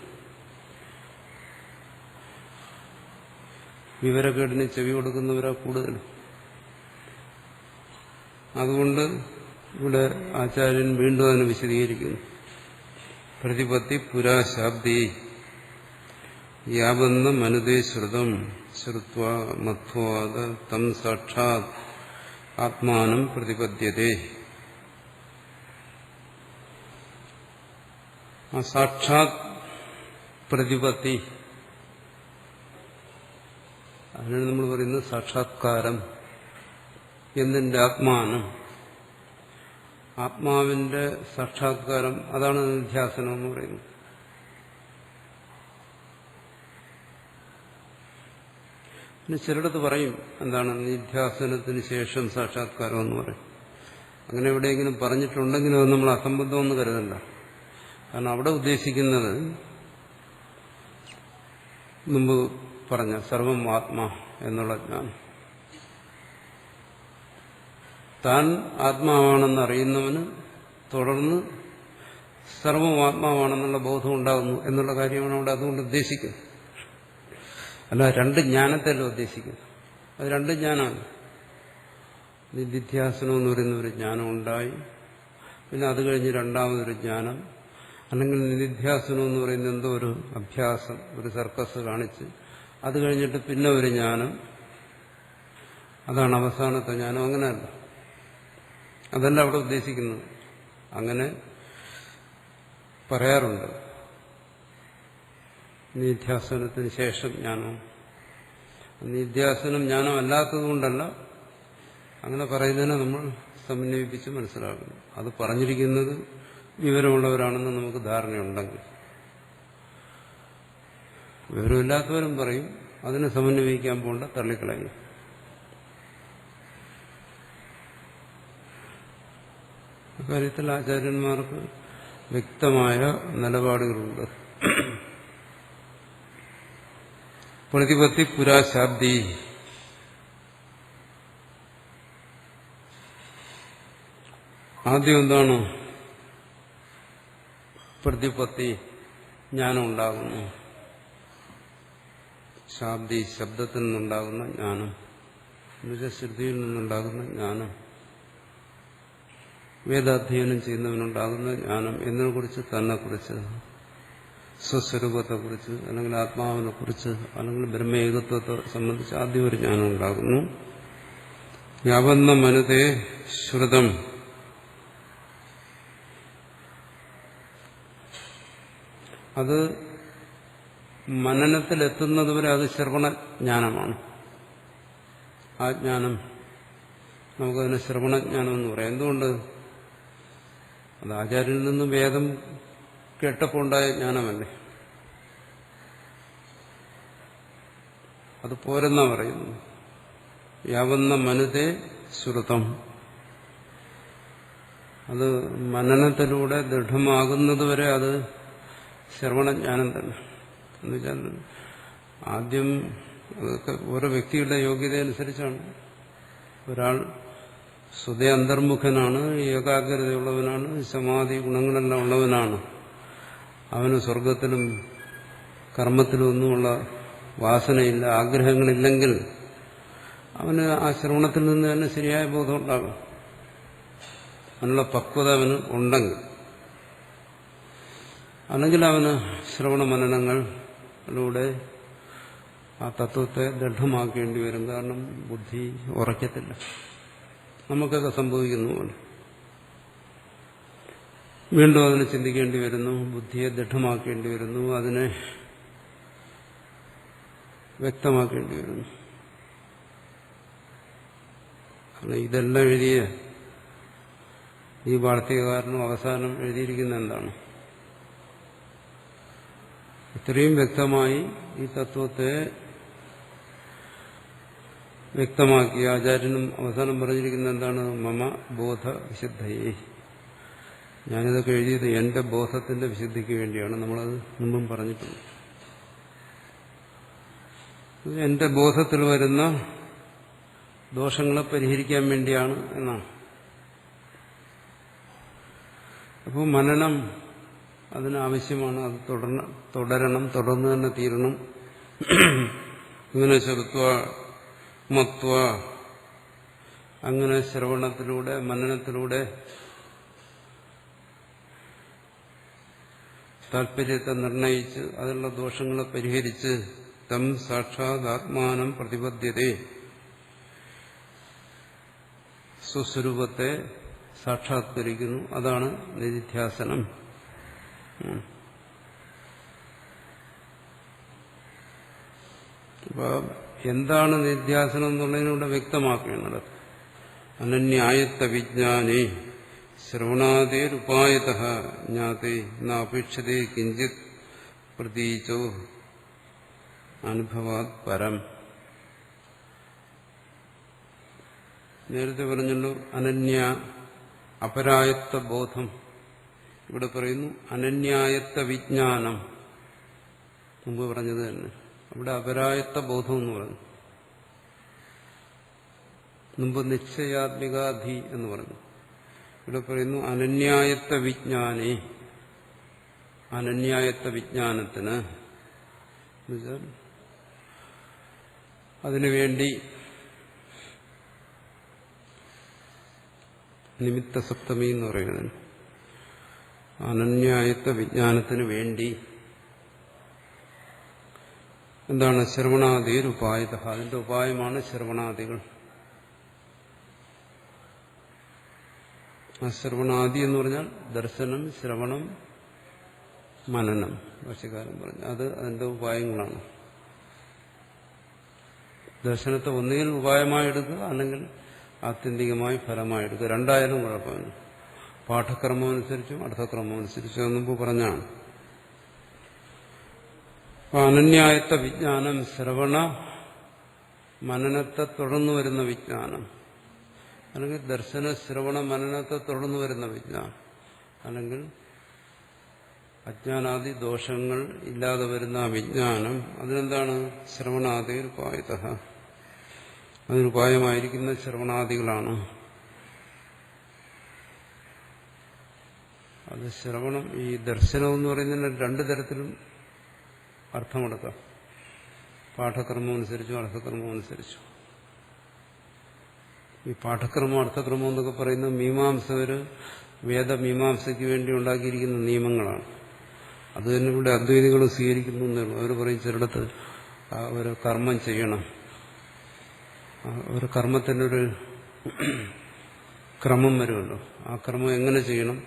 വിവരക്കേടിന് ചെവി കൊടുക്കുന്നവരാ കൂടുതൽ. അതുകൊണ്ട് ഇവിടെ ആചാര്യൻ വീണ്ടും അതിനെ വിശദീകരിക്കുന്നു. പ്രതിപത്തി പുരാശാബ്ദി യാവന്ന മനുതേ ശ്രുതം ശ്രുത്വ മധ്വാദ തം സാക്ഷാത് ആത്മാനം പ്രതിപദ്യതേ. ആ സാക്ഷാത് പ്രതിപത്തി, അതിനാണ് നമ്മൾ പറയുന്നത് സാക്ഷാത്കാരം. എന്തിന്റെ? ആത്മാനം. ആത്മാവിന്റെ സാക്ഷാത്കാരം, അതാണ് നിധ്യാസനം എന്ന് പറയുന്നത്. പിന്നെ ചിലടത്ത് പറയും എന്താണ് നിധ്യാസനത്തിന് ശേഷം സാക്ഷാത്കാരം എന്ന് പറയും. അങ്ങനെ എവിടെയെങ്കിലും പറഞ്ഞിട്ടുണ്ടെങ്കിലും അത് നമ്മൾ അസംബന്ധമെന്ന് കരുതണ്ട. കാരണം അവിടെ ഉദ്ദേശിക്കുന്നത് മുമ്പ് പറഞ്ഞ സർവം ആത്മാ എന്നുള്ള ജ്ഞാനം. താൻ ആത്മാവാണെന്ന് അറിയുന്നവന് തുടർന്ന് സർവം ആത്മാവാണെന്നുള്ള ബോധം ഉണ്ടാകുന്നു എന്നുള്ള കാര്യമാണ് അവിടെ അതുകൊണ്ട് ഉദ്ദേശിക്കുന്നത്. അല്ല, രണ്ട് ജ്ഞാനത്തല്ല ഉദ്ദേശിക്കുന്നത്. അത് രണ്ട് ജ്ഞാനമാണ്. നിധ്യാസനം എന്ന് പറയുന്ന ഒരു ജ്ഞാനം ഉണ്ടായി, പിന്നെ അത് കഴിഞ്ഞ് രണ്ടാമതൊരു ജ്ഞാനം, അല്ലെങ്കിൽ നിധ്യാസനം എന്ന് പറയുന്ന എന്തോ ഒരു അഭ്യാസം, ഒരു സർക്കസ് കാണിച്ച് അത് കഴിഞ്ഞിട്ട് പിന്നെ ഒരു ജ്ഞാനം, അതാണ് അവസാനത്തെ ജ്ഞാനം. അങ്ങനെയല്ല, അതല്ല അവിടെ ഉദ്ദേശിക്കുന്നത്. അങ്ങനെ പറയാറുണ്ട്. നിധ്യാസനത്തിന് ശേഷം ജ്ഞാനം. നിധ്യാസനം ജ്ഞാനം അല്ലാത്തതുകൊണ്ടല്ല അങ്ങനെ പറയുന്നതിനെ നമ്മൾ സമന്വയിപ്പിച്ച് മനസ്സിലാക്കണം. അത് പറഞ്ഞിരിക്കുന്നത് വിവരമുള്ളവരാണെന്ന് നമുക്ക് ധാരണയുണ്ടെങ്കിൽ. വിവരമില്ലാത്തവരും പറയും, അതിനെ സമന്വയിക്കാൻ പോകണ്ട, തള്ളിക്കളയും. അക്കാര്യത്തിൽ ആചാര്യന്മാർക്ക് വ്യക്തമായ നിലപാടുകളുണ്ട്. പ്രതിപത്തി പുരാശാബ്ദി, ആദ്യം എന്താണ്? പ്രതിപത്തി, ജ്ഞാനം ഉണ്ടാകുന്നു. ശാബ്ദി, ശബ്ദത്തിൽ നിന്നുണ്ടാകുന്ന ജ്ഞാനം, എന്നുവെച്ചാൽ ശ്രുതിയിൽ നിന്നുണ്ടാകുന്ന ജ്ഞാനം, വേദാധ്യയനം ചെയ്യുന്നവനുണ്ടാകുന്ന ജ്ഞാനം എന്നതിനെക്കുറിച്ച്, തന്നെക്കുറിച്ച്, സ്വസ്വരൂപത്തെക്കുറിച്ച്, അല്ലെങ്കിൽ ആത്മാവിനെക്കുറിച്ച്, അല്ലെങ്കിൽ ബ്രഹ്മേകത്വത്തെ സംബന്ധിച്ച് ആദ്യം ഒരു ജ്ഞാനം ഉണ്ടാകുന്നു. യാവന്ന മനുതേ ശ്രുതം, അത് മനനത്തിലെത്തുന്നതുവരെ അത് ശ്രവണജ്ഞാനമാണ്. ആ ജ്ഞാനം നമുക്കതിനെ ശ്രവണജ്ഞാനം എന്ന് പറയാം. എന്തുകൊണ്ട്? അത് ആചാര്യനിൽ നിന്ന് വേദം കേട്ടപ്പോൾ ഉണ്ടായ ജ്ഞാനമല്ലേ. അത് പോരെന്നാ പറയുന്നു. യാവന്ന മനുതേ ശ്രുതം, അത് മനനത്തിലൂടെ ദൃഢമാകുന്നതുവരെ അത് ശ്രവണജ്ഞാനം തന്നെ. എന്നുവെച്ചാൽ ആദ്യം അതൊക്കെ ഓരോ വ്യക്തിയുടെ യോഗ്യത അനുസരിച്ചാണ്. ഒരാൾ സ്വതേ അന്തർമുഖനാണ്, ഏകാഗ്രതയുള്ളവനാണ്, സമാധി ഗുണങ്ങളെല്ലാം ഉള്ളവനാണ്. അവന് സ്വർഗത്തിലും കർമ്മത്തിലും ഒന്നുമുള്ള വാസനയില്ല, ആഗ്രഹങ്ങളില്ലെങ്കിൽ അവന് ആ ശ്രവണത്തിൽ നിന്ന് തന്നെ ശരിയായ ബോധം ഉണ്ടാകും. അതിനുള്ള പക്വത അവന് ഉണ്ടെങ്കിൽ. അല്ലെങ്കിൽ അവന് ശ്രവണ മനനങ്ങളിലൂടെ ആ തത്വത്തെ ദൃഢമാക്കേണ്ടി വരും. കാരണം ബുദ്ധി ഉറക്കത്തില്ല. നമുക്കൊക്കെ സംഭവിക്കുന്നു പോലെ വീണ്ടും അതിനെ ചിന്തിക്കേണ്ടി വരുന്നു, ബുദ്ധിയെ ദൃഢമാക്കേണ്ടി വരുന്നു, അതിനെ വ്യക്തമാക്കേണ്ടി വരുന്നു. കാരണം ഇതെല്ലാം എഴുതിയ ഈ വാർത്തകാരനും അവസാനം എഴുതിയിരിക്കുന്ന എന്താണ്? ഇത്രയും വ്യക്തമായി ഈ തത്വത്തെ വ്യക്തമാക്കി ആചാര്യനും അവസാനം പറഞ്ഞിരിക്കുന്ന എന്താണ്? മമ ബോധ വിശുദ്ധയെ. ഞാനിതൊക്കെ എഴുതിയത് എന്റെ ബോധത്തിന്റെ വിശുദ്ധിക്ക് വേണ്ടിയാണ്. നമ്മളത് മുമ്പും പറഞ്ഞിട്ടുണ്ട്. എന്റെ ബോധത്തിൽ വരുന്ന ദോഷങ്ങളെ പരിഹരിക്കാൻ വേണ്ടിയാണ് എന്നാണ്. അപ്പോൾ മനനം അതിനാവശ്യമാണ്. അത് തുടരണം, തുടർന്ന് തന്നെ തീരണം. ഇങ്ങനെ ശ്രുത്വ മത്വ, അങ്ങനെ ശ്രവണത്തിലൂടെ മനനത്തിലൂടെ താല്പര്യത്തെ നിർണയിച്ച് അതിലുള്ള ദോഷങ്ങളെ പരിഹരിച്ച് തം സാക്ഷാത് ആത്മാനം പ്രതിപദ്ധ്യതേ, സ്വസ്വരൂപത്തെ സാക്ഷാത്കരിക്കുന്നു. അതാണ് നിധിധ്യാസനം. അപ്പൊ എന്താണ് നിധ്യാസനം എന്നുള്ളതിനൂടെ വ്യക്തമാക്കേണ്ടത്. അനന്യായത്ത വിജ്ഞാനേ ശ്രവണാദേരുപായത ജ്ഞാതേ നാപേക്ഷതേ കിഞ്ചിത് പ്രതീചോ അനുഭവാത് പരം. നേരത്തെ പറഞ്ഞല്ലോ അനന്യ അപരായത്വ ബോധം. ഇവിടെ പറയുന്നു അനന്യായത്വ വിജ്ഞാനം. മുമ്പ് പറഞ്ഞത് തന്നെ. അവിടെ അപരായത്വ ബോധം എന്ന് പറഞ്ഞു. മുമ്പ് നിശ്ചയാത്മികാധി എന്ന് പറഞ്ഞു. ഇവിടെ പറയുന്നു അനന്യായത്വ വിജ്ഞാനേ. അനന്യായത്വ വിജ്ഞാനത്തിന് അതിനുവേണ്ടി നിമിത്ത സപ്തമി എന്ന് പറയുന്നത് അനന്യായത്വ വിജ്ഞാനത്തിന് വേണ്ടി എന്താണ്? ശ്രവണാദിരുപായത. അതിന്റെ ഉപായമാണ് ശ്രവണാദികൾ. ആ ശ്രവണാദി എന്ന് പറഞ്ഞാൽ ദർശനം, ശ്രവണം, മനനം. ഭാഷ്യകാരൻ പറഞ്ഞു അത് അതിന്റെ ഉപായങ്ങളാണ്. ദർശനത്തെ ഒന്നുകിൽ ഉപായമായി എടുക്കുക, അല്ലെങ്കിൽ ആത്യന്തികമായി ഫലമായി എടുക്കുക. രണ്ടായാലും കുഴപ്പമില്ല. പാഠക്രമം അനുസരിച്ചും അർത്ഥക്രമം അനുസരിച്ചും മുമ്പ് പറഞ്ഞാണ്. അനന്യായത്വ വിജ്ഞാനം ശ്രവണ മനനത്തെ തുടർന്നു വരുന്ന വിജ്ഞാനം, അല്ലെങ്കിൽ ദർശന ശ്രവണ മനനത്തെ തുടർന്നു വരുന്ന വിജ്ഞാനം, അല്ലെങ്കിൽ അജ്ഞാനാദി ദോഷങ്ങൾ ഇല്ലാതെ വരുന്ന വിജ്ഞാനം. അതിനെന്താണ്? ശ്രവണാദിരുപായത. അതിനുപായമായിരിക്കുന്ന ശ്രവണാദികളാണ്. അത് ശ്രവണം, ഈ ദർശനം എന്ന് പറയുന്നതിന് രണ്ടു തരത്തിലും അർത്ഥമെടുക്കാം. പാഠക്രമം അനുസരിച്ചും അർത്ഥക്രമം അനുസരിച്ചും. ഈ പാഠക്രമം അർത്ഥക്രമം എന്നൊക്കെ പറയുന്നത് മീമാംസകര് വേദമീമാംസയ്ക്ക് വേണ്ടി ഉണ്ടാക്കിയിരിക്കുന്ന നിയമങ്ങളാണ്. അത് തന്നെ ഇവിടെ അദ്വൈതികൾ സ്വീകരിക്കുന്നു എന്നുള്ളൂ. അവർ പറയും ചിലടത്ത് ഒരു കർമ്മം ചെയ്യണം, ഒരു കർമ്മത്തിൻ്റെ ഒരു ക്രമം വരുമല്ലോ. ആ ക്രമം എങ്ങനെ ചെയ്യണം?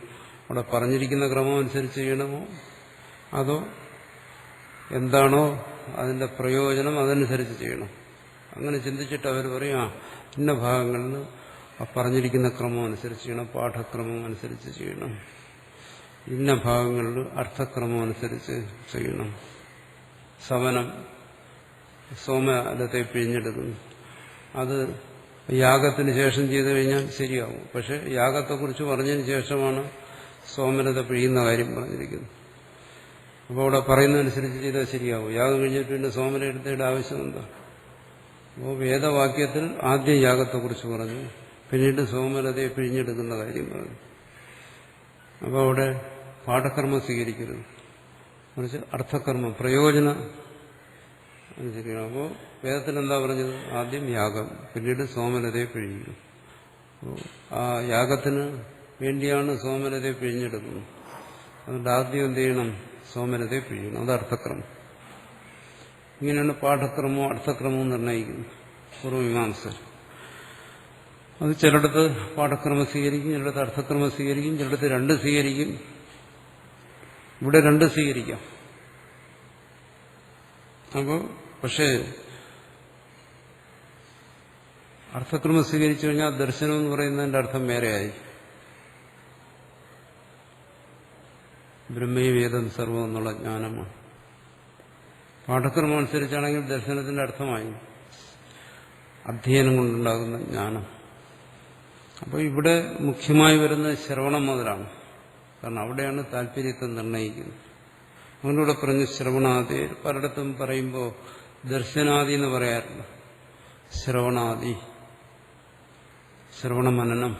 അവിടെ പറഞ്ഞിരിക്കുന്ന ക്രമം അനുസരിച്ച് ചെയ്യണമോ, അതോ എന്താണോ അതിന്റെ പ്രയോജനം അതനുസരിച്ച് ചെയ്യണം? അങ്ങനെ ചിന്തിച്ചിട്ട് അവർ പറയും ഇന്ന ഭാഗങ്ങളിൽ പറഞ്ഞിരിക്കുന്ന ക്രമം അനുസരിച്ച് ചെയ്യണം, പാഠക്രമം അനുസരിച്ച് ചെയ്യണം, ഇന്ന ഭാഗങ്ങളിൽ അർത്ഥക്രമം അനുസരിച്ച് ചെയ്യണം. സവനം, സോമലത്തെ പിഴിഞ്ഞെടുക്കുന്നു, അത് യാഗത്തിന് ശേഷം ചെയ്തു കഴിഞ്ഞാൽ ശരിയാവും. പക്ഷെ യാഗത്തെക്കുറിച്ച് പറഞ്ഞതിന് ശേഷമാണ് സോമലത പിഴിയുന്ന കാര്യം പറഞ്ഞിരിക്കുന്നത്. അപ്പോൾ അവിടെ പറയുന്നതനുസരിച്ച് ചെയ്താൽ ശരിയാവും. യാഗം കഴിഞ്ഞിട്ട് പിന്നെ സോമല എടുത്തേണ്ട ആവശ്യം എന്താ? അപ്പോൾ വേദവാക്യത്തിൽ ആദ്യം യാഗത്തെക്കുറിച്ച് പറഞ്ഞു, പിന്നീട് സോമലതയെ പിഴിഞ്ഞെടുക്കുന്ന കാര്യം പറഞ്ഞു. അപ്പോൾ അവിടെ പാഠകർമ്മം സ്വീകരിക്കരുത്, മറിച്ച് അർത്ഥകർമ്മം, പ്രയോജന അനുസരിക്കണം. അപ്പോൾ വേദത്തിൽ എന്താ പറഞ്ഞത്? ആദ്യം യാഗം, പിന്നീട് സോമലതയെ പിഴിയും. അപ്പോൾ ആ യാഗത്തിന് വേണ്ടിയാണ് സോമലതയെ പിഴിഞ്ഞെടുക്കുന്നത്. അതുകൊണ്ട് ആദ്യം എന്ത് ചെയ്യണം? സോമലതയെ പിഴിയണം. അത് അർത്ഥക്രമം. ഇങ്ങനെയാണ് പാഠക്രമവും അർത്ഥക്രമവും നിർണ്ണയിക്കുന്നത് പൂർവ്വമീമാംസകർ. അത് ചിലയിടത്ത് പാഠക്രമം സ്വീകരിക്കും, ചിലയിടത്ത് അർത്ഥക്രമം സ്വീകരിക്കും, ചിലയിടത്ത് രണ്ട് സ്വീകരിക്കും. ഇവിടെ രണ്ട് സ്വീകരിക്കാം. അപ്പോൾ പക്ഷേ അർത്ഥക്രമം സ്വീകരിച്ചു കഴിഞ്ഞാൽ ദർശനം എന്ന് പറയുന്നതിന്റെ അർത്ഥം വേറെയായി. ബ്രഹ്മേ വേദം സർവം എന്നുള്ള ജ്ഞാനമാണ്. പാഠക്രമം അനുസരിച്ചാണെങ്കിൽ ദർശനത്തിന്റെ അർത്ഥമായി അധ്യയനം കൊണ്ടുണ്ടാകുന്ന ജ്ഞാനം. അപ്പോൾ ഇവിടെ മുഖ്യമായി വരുന്നത് ശ്രവണം മുതലാണ്. കാരണം അവിടെയാണ് താല്പര്യത്തെ നിർണ്ണയിക്കുന്നത്. അവനോട് പറഞ്ഞ് ശ്രവണാദി, പലയിടത്തും പറയുമ്പോൾ ദർശനാദി എന്ന് പറയാറില്ല. ശ്രവണാദി, ശ്രവണമനനം,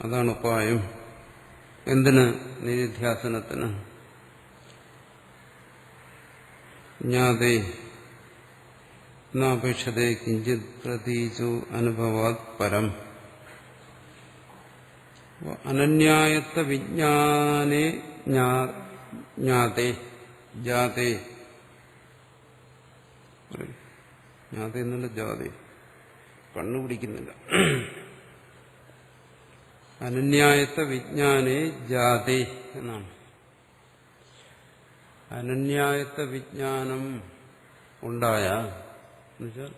അതാണ് ഉപായം. എന്തിന്? നിധിധ്യാസനത്തിന്. ജ്ഞാതേ നാപേക്ഷതേ കിഞ്ചിത് പ്രതീചോ അനുഭവാത് പരം. അനന്യായത്വ വിജ്ഞാനേ ജ്ഞാതേ ജാതേ, ജ്ഞാതേ എന്നുള്ള ജാതേ കണ്ണുപിടിക്കുന്നില്ല. അനന്യായത്വ വിജ്ഞാനേ ജാതേ എന്നാണ്. അനന്യായത്വ വിജ്ഞാനം ഉണ്ടായ, എന്നുവെച്ചാൽ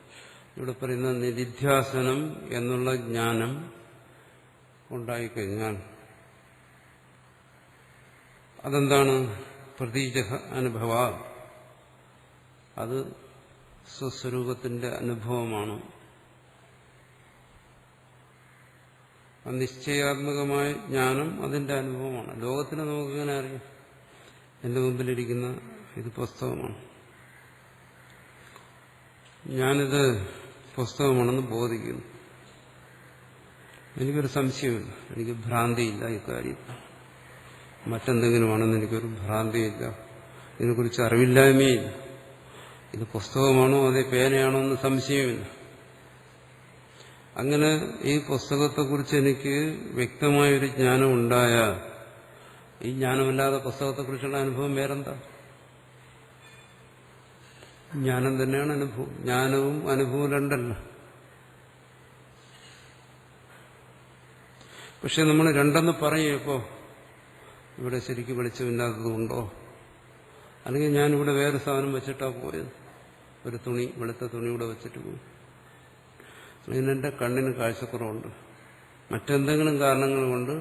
ഇവിടെ പറയുന്ന നിധിധ്യാസനം എന്നുള്ള ജ്ഞാനം ഉണ്ടായിക്കഴിഞ്ഞാൽ അതെന്താണ്? പ്രതീജ അനുഭവ, അത് സ്വസ്വരൂപത്തിന്റെ അനുഭവമാണ്. നിശ്ചയാത്മകമായ ജ്ഞാനം അതിന്റെ അനുഭവമാണ്. ലോകത്തിന് നമുക്കിങ്ങനെ അറിയാം. എന്റെ മുമ്പിലിരിക്കുന്ന ഇത് പുസ്തകമാണ്, ഞാനിത് പുസ്തകമാണെന്ന് ബോധിക്കുന്നു. എനിക്കൊരു സംശയമില്ല, എനിക്ക് ഭ്രാന്തിയില്ല ഇക്കാര്യം. മറ്റെന്തെങ്കിലുമാണെന്ന് എനിക്കൊരു ഭ്രാന്തിയില്ല, ഇതിനെക്കുറിച്ച് അറിവില്ലായ്മയില്ല. ഇത് പുസ്തകമാണോ അതേ പേനയാണോ എന്ന് സംശയമില്ല. അങ്ങനെ ഈ പുസ്തകത്തെക്കുറിച്ച് എനിക്ക് വ്യക്തമായൊരു ജ്ഞാനം ഉണ്ടായാൽ, ഈ ജ്ഞാനമില്ലാതെ പുസ്തകത്തെക്കുറിച്ചുള്ള അനുഭവം വേറെന്താ? ജ്ഞാനം തന്നെയാണ് അനുഭവം. ജ്ഞാനവും അനുഭവവും രണ്ടല്ല. പക്ഷെ നമ്മൾ രണ്ടെന്ന് പറയും. ഇപ്പോൾ ഇവിടെ ശരിക്കും വെളിച്ചമില്ലാത്തതുകൊണ്ടോ, അല്ലെങ്കിൽ ഞാനിവിടെ വേറെ സാധനം വെച്ചിട്ടാ പോയത്, ഒരു തുണി, വെളുത്ത തുണി ഇവിടെ വെച്ചിട്ട് പോയി, അല്ലെങ്കിൽ എൻ്റെ കണ്ണിന് കാഴ്ചക്കുറവുണ്ട്, മറ്റെന്തെങ്കിലും കാരണങ്ങൾ കൊണ്ട്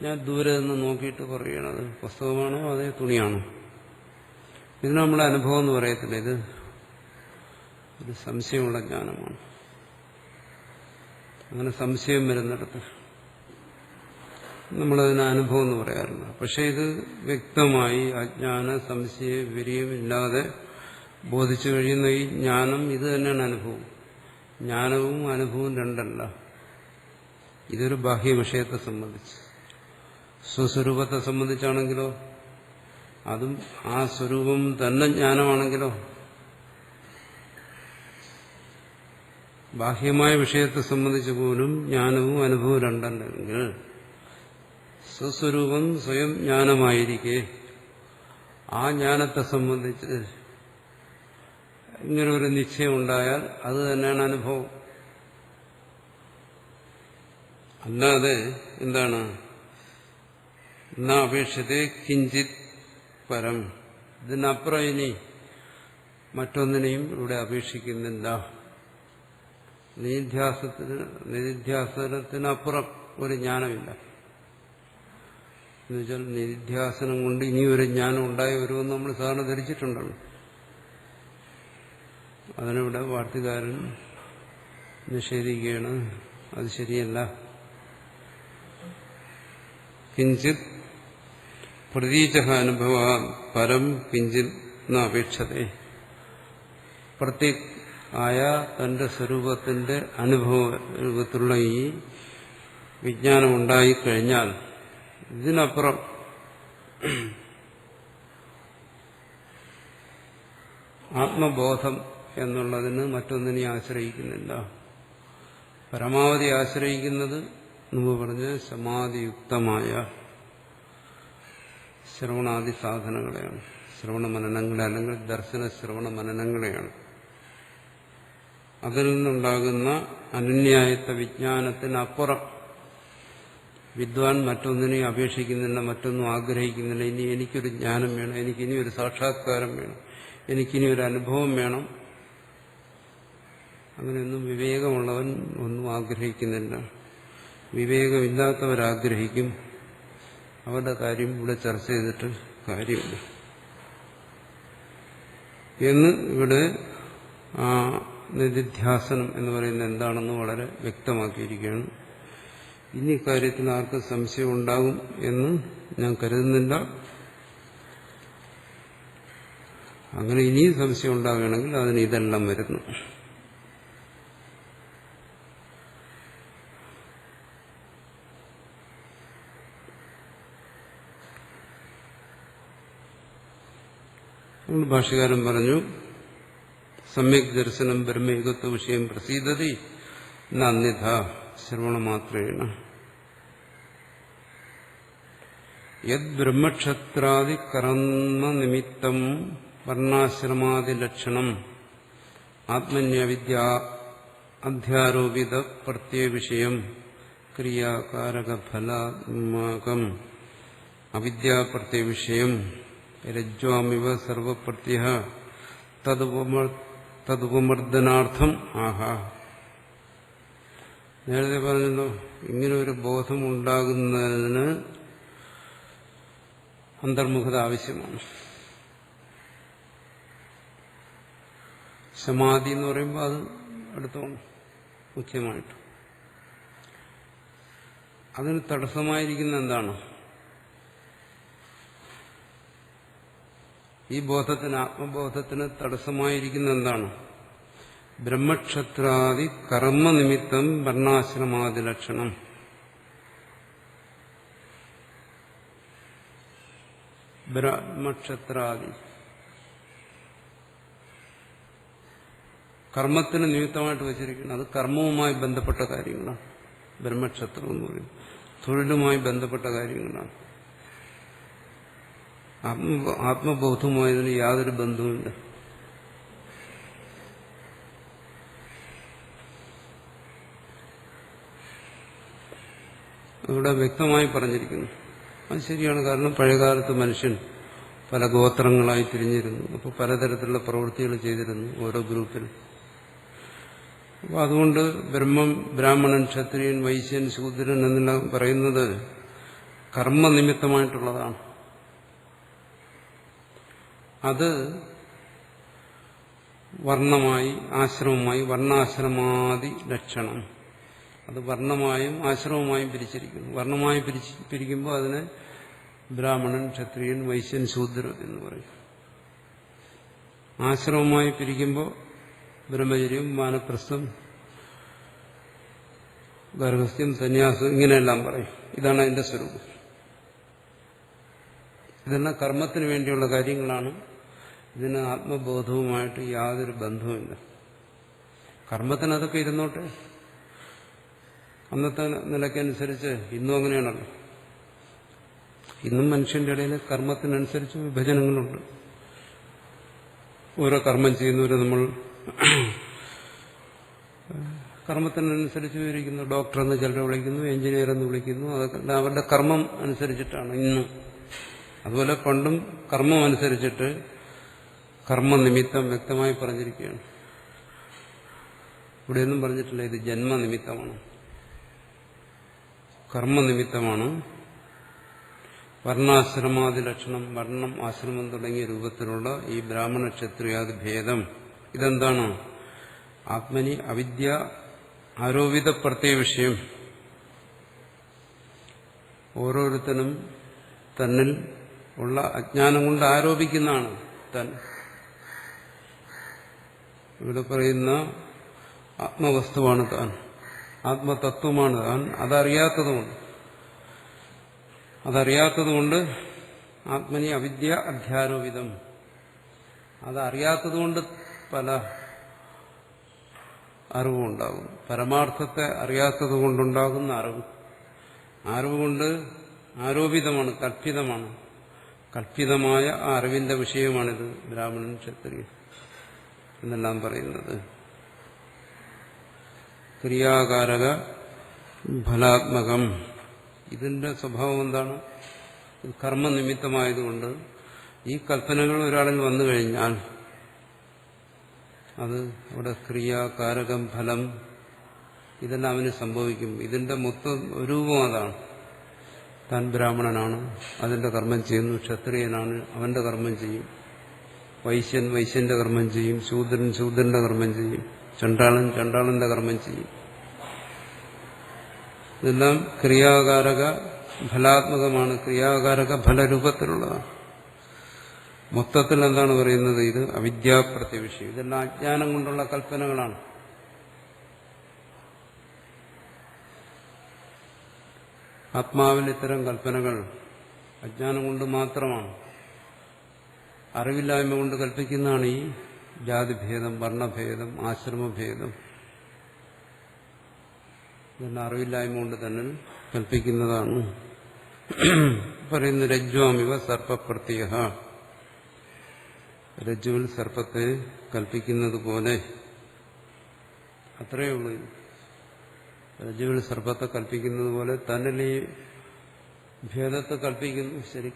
ഞാൻ ദൂരെ നിന്ന് നോക്കിയിട്ട് പറയുകയാണ് അത് പുസ്തകമാണോ അതേ തുണിയാണോ. ഇത് നമ്മുടെ അനുഭവം എന്ന് പറയത്തില്ല, ഇത് ഒരു സംശയമുള്ള ജ്ഞാനമാണ്. അങ്ങനെ സംശയം വരുന്നിടത്ത് നമ്മളതിന് അനുഭവം എന്ന് പറയാറില്ല. പക്ഷെ ഇത് വ്യക്തമായി അജ്ഞാന സംശയ വിവര്യമില്ലാതെ ബോധിച്ചു കഴിയുന്ന ഈ ജ്ഞാനം ഇത് തന്നെയാണ് അനുഭവം. ജ്ഞാനവും അനുഭവവും രണ്ടല്ല. ഇതൊരു ബാഹ്യ വിഷയത്തെ സംബന്ധിച്ച്. സ്വസ്വരൂപത്തെ സംബന്ധിച്ചാണെങ്കിലോ അതും ആ സ്വരൂപം തന്നെ ജ്ഞാനമാണെങ്കിലോ, ബാഹ്യമായ വിഷയത്തെ സംബന്ധിച്ച് പോലും ജ്ഞാനവും അനുഭവവും രണ്ടല്ലെങ്കിൽ സ്വസ്വരൂപം സ്വയം ജ്ഞാനമായിരിക്കെ ആ ജ്ഞാനത്തെ സംബന്ധിച്ച് ഇങ്ങനെ ഒരു നിശ്ചയം ഉണ്ടായാൽ അത് തന്നെയാണ് അനുഭവം. അല്ലാതെ എന്താണ് അപേക്ഷത്തെ കിഞ്ചിത് പരം, ഇതിനപ്പുറം ഇനി മറ്റൊന്നിനെയും ഇവിടെ അപേക്ഷിക്കുന്നില്ല. നിധിധ്യാസനത്തിനപ്പുറം ഒരു ജ്ഞാനമില്ല. എന്നുവെച്ചാൽ നിധിധ്യാസനം കൊണ്ട് ഇനിയൊരു ജ്ഞാനം ഉണ്ടായി വരുമെന്ന് നമ്മൾ സാധാരണ ധരിച്ചിട്ടുണ്ടല്ലോ. അതിനിവിടെ വാർത്തകാരൻ നിഷേധിക്കുകയാണ്, അത് ശരിയല്ല. കിഞ്ചിത് പ്രതീച അനുഭവ പരം കിഞ്ചിത് അപേക്ഷതേ, പ്രത്യേക ആയ തന്റെ സ്വരൂപത്തിന്റെ അനുഭവ രൂപത്തിലുള്ള ഈ വിജ്ഞാനം ഉണ്ടായിക്കഴിഞ്ഞാൽ ഇതിനപ്പുറം ആത്മബോധം എന്നുള്ളതിന് മറ്റൊന്നിനെ ആശ്രയിക്കുന്നില്ല. പരമാവധി ആശ്രയിക്കുന്നത് മുമ്പ് പറഞ്ഞ സമാധിയുക്തമായ ശ്രവണാദി സാധനങ്ങളെയാണ്, ശ്രവണ മനനങ്ങളെ, അല്ലെങ്കിൽ ദർശന ശ്രവണ മനനങ്ങളെയാണ്. അതിൽ നിന്നുണ്ടാകുന്ന അനന്യായത്വ വിജ്ഞാനത്തിനപ്പുറം വിദ്വാൻ മറ്റൊന്നിനെ അപേക്ഷിക്കുന്നില്ല, മറ്റൊന്നും ആഗ്രഹിക്കുന്നില്ല. ഇനി എനിക്കൊരു ജ്ഞാനം വേണം, എനിക്കിനി ഒരു സാക്ഷാത്കാരം വേണം, എനിക്കിനി ഒരു അനുഭവം വേണം. അങ്ങനെയൊന്നും വിവേകമുള്ളവൻ ഒന്നും ആഗ്രഹിക്കുന്നില്ല. വിവേകമില്ലാത്തവരാഗ്രഹിക്കും. അവരുടെ കാര്യം ഇവിടെ ചർച്ച ചെയ്തിട്ട് കാര്യമില്ല എന്ന് ഇവിടെ ആ നിധിധ്യാസനം എന്ന് പറയുന്നത് എന്താണെന്ന് വളരെ വ്യക്തമാക്കിയിരിക്കുകയാണ്. ഇനി കാര്യത്തിൽ ആർക്കും സംശയം ഉണ്ടാകും എന്ന് ഞാൻ കരുതുന്നില്ല. അങ്ങനെ ഇനിയും സംശയം ഉണ്ടാവുകയാണെങ്കിൽ അതിന് ഇതെല്ലാം വരുന്നു. ഭാഷ്യകാരൻ പറഞ്ഞു, സമ്യക് ദർശനം ബ്രഹ്മയുഗത്വ വിഷയം പ്രസീദതി അന്യഥ ശ്രവണമാത്രേണ യത് ബ്രഹ്മക്ഷത്രാദി കർമ്മനിമിത്തം വർണ്ണാശ്രമാദിലക്ഷണം ആത്മന്യവിദ്യ അധ്യാരോപിത പ്രത്യയവിഷയം ക്രിയാകാരകഫലാത്മകം അവിദ്യാപ്രത്യയവിഷയം രജ്വാമിവ സർവപ്രത്യ തതുപമർദ്ദനാർത്ഥം ആഹാ. നേരത്തെ പറഞ്ഞല്ലോ, ഇങ്ങനെ ഒരു ബോധം ഉണ്ടാകുന്നതിന് അന്തർമുഖത ആവശ്യമാണ്. സമാധി എന്ന് പറയുമ്പോൾ അത് അടുത്തോണം മുഖ്യമായിട്ട്. അതിന് തടസ്സമായിരിക്കുന്ന എന്താണ്? ഈ ബോധത്തിന്, ആത്മബോധത്തിന് തടസ്സമായിരിക്കുന്ന എന്താണ്? ബ്രഹ്മക്ഷത്രാദി കർമ്മനിമിത്തം വർണ്ണാശ്രമാദി ലക്ഷണം. ബ്രഹ്മക്ഷത്രാദി കർമ്മത്തിന് നിമിത്തമായിട്ട് വച്ചിരിക്കുന്നത്, അത് കർമ്മവുമായി ബന്ധപ്പെട്ട കാര്യങ്ങളാണ്. ബ്രഹ്മക്ഷത്രം എന്ന് പറയും തൊഴിലുമായി ബന്ധപ്പെട്ട കാര്യങ്ങളാണ്. ആത്മബോധവുമായതിന് യാതൊരു ബന്ധവുമില്ല. ഇവിടെ വ്യക്തമായി പറഞ്ഞിരിക്കുന്നു. അത് ശരിയാണ്. കാരണം പഴയകാലത്ത് മനുഷ്യൻ പല ഗോത്രങ്ങളായി തിരിഞ്ഞിരുന്നു. അപ്പോൾ പലതരത്തിലുള്ള പ്രവൃത്തികൾ ചെയ്തിരുന്നു ഓരോ ഗ്രൂപ്പിൽ. അപ്പോൾ അതുകൊണ്ട് ബ്രാഹ്മണൻ, ക്ഷത്രിയൻ, വൈശ്യൻ, ശൂദ്രൻ എന്നെല്ലാം പറയുന്നത് കർമ്മനിമിത്തമായിട്ടുള്ളതാണ്. അത് വർണ്ണമായി, ആശ്രമമായി, വർണ്ണാശ്രമാദി ലക്ഷണം. അത് വർണ്ണമായും ആശ്രമമായും പിരിച്ചിരിക്കുന്നു. വർണ്ണമായി പിരിക്കുമ്പോൾ അതിനെ ബ്രാഹ്മണൻ, ക്ഷത്രിയൻ, വൈശ്യൻ, ശൂദ്രൻ എന്ന് പറയും. ആശ്രമമായി പിരിക്കുമ്പോൾ ബ്രഹ്മചര്യം, വാനപ്രസ്ഥം, ഗർഭസ്ഥ്യം, സന്യാസം, ഇങ്ങനെയെല്ലാം പറയും. ഇതാണ് അതിന്റെ സ്വരൂപം. ഇതെല്ലാം കർമ്മത്തിന് വേണ്ടിയുള്ള കാര്യങ്ങളാണ്. ഇതിന് ആത്മബോധവുമായിട്ട് യാതൊരു ബന്ധവുമില്ല. കർമ്മത്തിന് അതൊക്കെ ഇരുന്നോട്ടെ. അന്നത്തെ നിലയ്ക്കനുസരിച്ച് ഇന്നും അങ്ങനെയാണല്ലോ. ഇന്നും മനുഷ്യന്റെ ഇടയിൽ കർമ്മത്തിനനുസരിച്ച് വിഭജനങ്ങളുണ്ട്. ഓരോ കർമ്മം ചെയ്യുന്നവരെ നമ്മൾ കർമ്മത്തിനനുസരിച്ച് വിവരിക്കുന്നു. ഡോക്ടർ എന്ന് ചിലരെ വിളിക്കുന്നു, എഞ്ചിനീയർ എന്ന് വിളിക്കുന്നു. അതൊക്കെ അവരുടെ കർമ്മം അനുസരിച്ചിട്ടാണ് ഇന്നും. അതുപോലെ പണ്ടും കർമ്മം അനുസരിച്ചിട്ട് കർമ്മനിമിത്തം വ്യക്തമായി പറഞ്ഞിരിക്കുകയാണ്. ഇവിടെയൊന്നും പറഞ്ഞിട്ടില്ല ഇത് ജന്മനിമിത്തമാണ്, കർമ്മനിമിത്തമാണ്. വർണ്ണാശ്രമാദി ലക്ഷണം, വർണ്ണം, ആശ്രമം തുടങ്ങിയ രൂപത്തിലുള്ള ഈ ബ്രാഹ്മണ ക്ഷത്രിയാദി ഭേദം ഇതെന്താണ്? ആത്മനി അവിദ്യ ആരോപിത പ്രത്യേക വിഷയം. ഓരോരുത്തരും തന്നിൽ ഉള്ള അജ്ഞാനം കൊണ്ട് ആരോപിക്കുന്നതാണ് താൻ. ഇവിടെ പറയുന്ന ആത്മവസ്തുവാണ് താൻ, ആത്മതത്വമാണ് താൻ. അതറിയാത്തതുകൊണ്ട് ആത്മനി അവിദ്യ അധ്യാരോപിതം, അതറിയാത്തതുകൊണ്ട് പല അറിവുണ്ടാകും. പരമാർത്ഥത്തെ അറിയാത്തത് കൊണ്ടുണ്ടാകുന്ന അറിവ് കൊണ്ട് ആരോപിതമാണ്, കൽപ്പിതമാണ്. കൽപ്പിതമായ ആ അറിവിന്റെ വിഷയമാണിത് ബ്രാഹ്മണൻ ക്ഷത്രിയൻ എന്നെല്ലാം പറയുന്നത്. ക്രിയാകാരക ഫലാത്മകം. ഇതിന്റെ സ്വഭാവം എന്താണ്? ഇത് കർമ്മനിമിത്തമായതുകൊണ്ട് ഈ കൽപ്പനകൾ ഒരാളിൽ വന്നു കഴിഞ്ഞാൽ അത് അവിടെ ക്രിയാകാരകം ഫലം ഇതെല്ലാം അവന് സംഭവിക്കും. ഇതിന്റെ മൊത്തം രൂപം അതാണ്. താൻ ബ്രാഹ്മണനാണ്, അതിന്റെ കർമ്മം ചെയ്യുന്നു. ക്ഷത്രിയനാണ്, അവന്റെ കർമ്മം ചെയ്യും. വൈശ്യൻ വൈശ്യന്റെ കർമ്മം ചെയ്യും. ശൂദ്രൻ ശൂദ്രന്റെ കർമ്മം ചെയ്യും. ചണ്ടാളൻ ചണ്ടാളന്റെ കർമ്മം ചെയ്യും. ഇതെല്ലാം ക്രിയാകാരക ഫലാത്മകമാണ്, ക്രിയാകാരക ഫലരൂപത്തിലുള്ളതാണ്. മൊത്തത്തിൽ എന്താണ് പറയുന്നത്? ഇത് അവിദ്യാപ്രത്യവിഷയം. ഇതെല്ലാം അജ്ഞാനം കൊണ്ടുള്ള കൽപ്പനകളാണ്. ആത്മാവിൽ ഇത്തരം കൽപ്പനകൾ അജ്ഞാനം കൊണ്ട് മാത്രമാണ്. അറിവില്ലായ്മ കൊണ്ട് കൽപ്പിക്കുന്നതാണ് ഈ ജാതിഭേദം, വർണ്ണഭേദം, ആശ്രമഭേദം. ഇതെല്ലാം അറിവില്ലായ്മ കൊണ്ട് തന്നെ കൽപ്പിക്കുന്നതാണ്. പറയുന്നു രജ്വാമിവ സർപ്പപ്രത്യ. രജ്ജുവിൽ സർപ്പത്തെ കൽപ്പിക്കുന്നത് പോലെ. അത്രയേ ഉള്ളൂ. രജ്ജുവിൽ സർപ്പത്തെ കൽപ്പിക്കുന്നത് പോലെ തന്നിൽ ഈ ഭേദത്തെ കൽപ്പിക്കുന്നു. ശരി,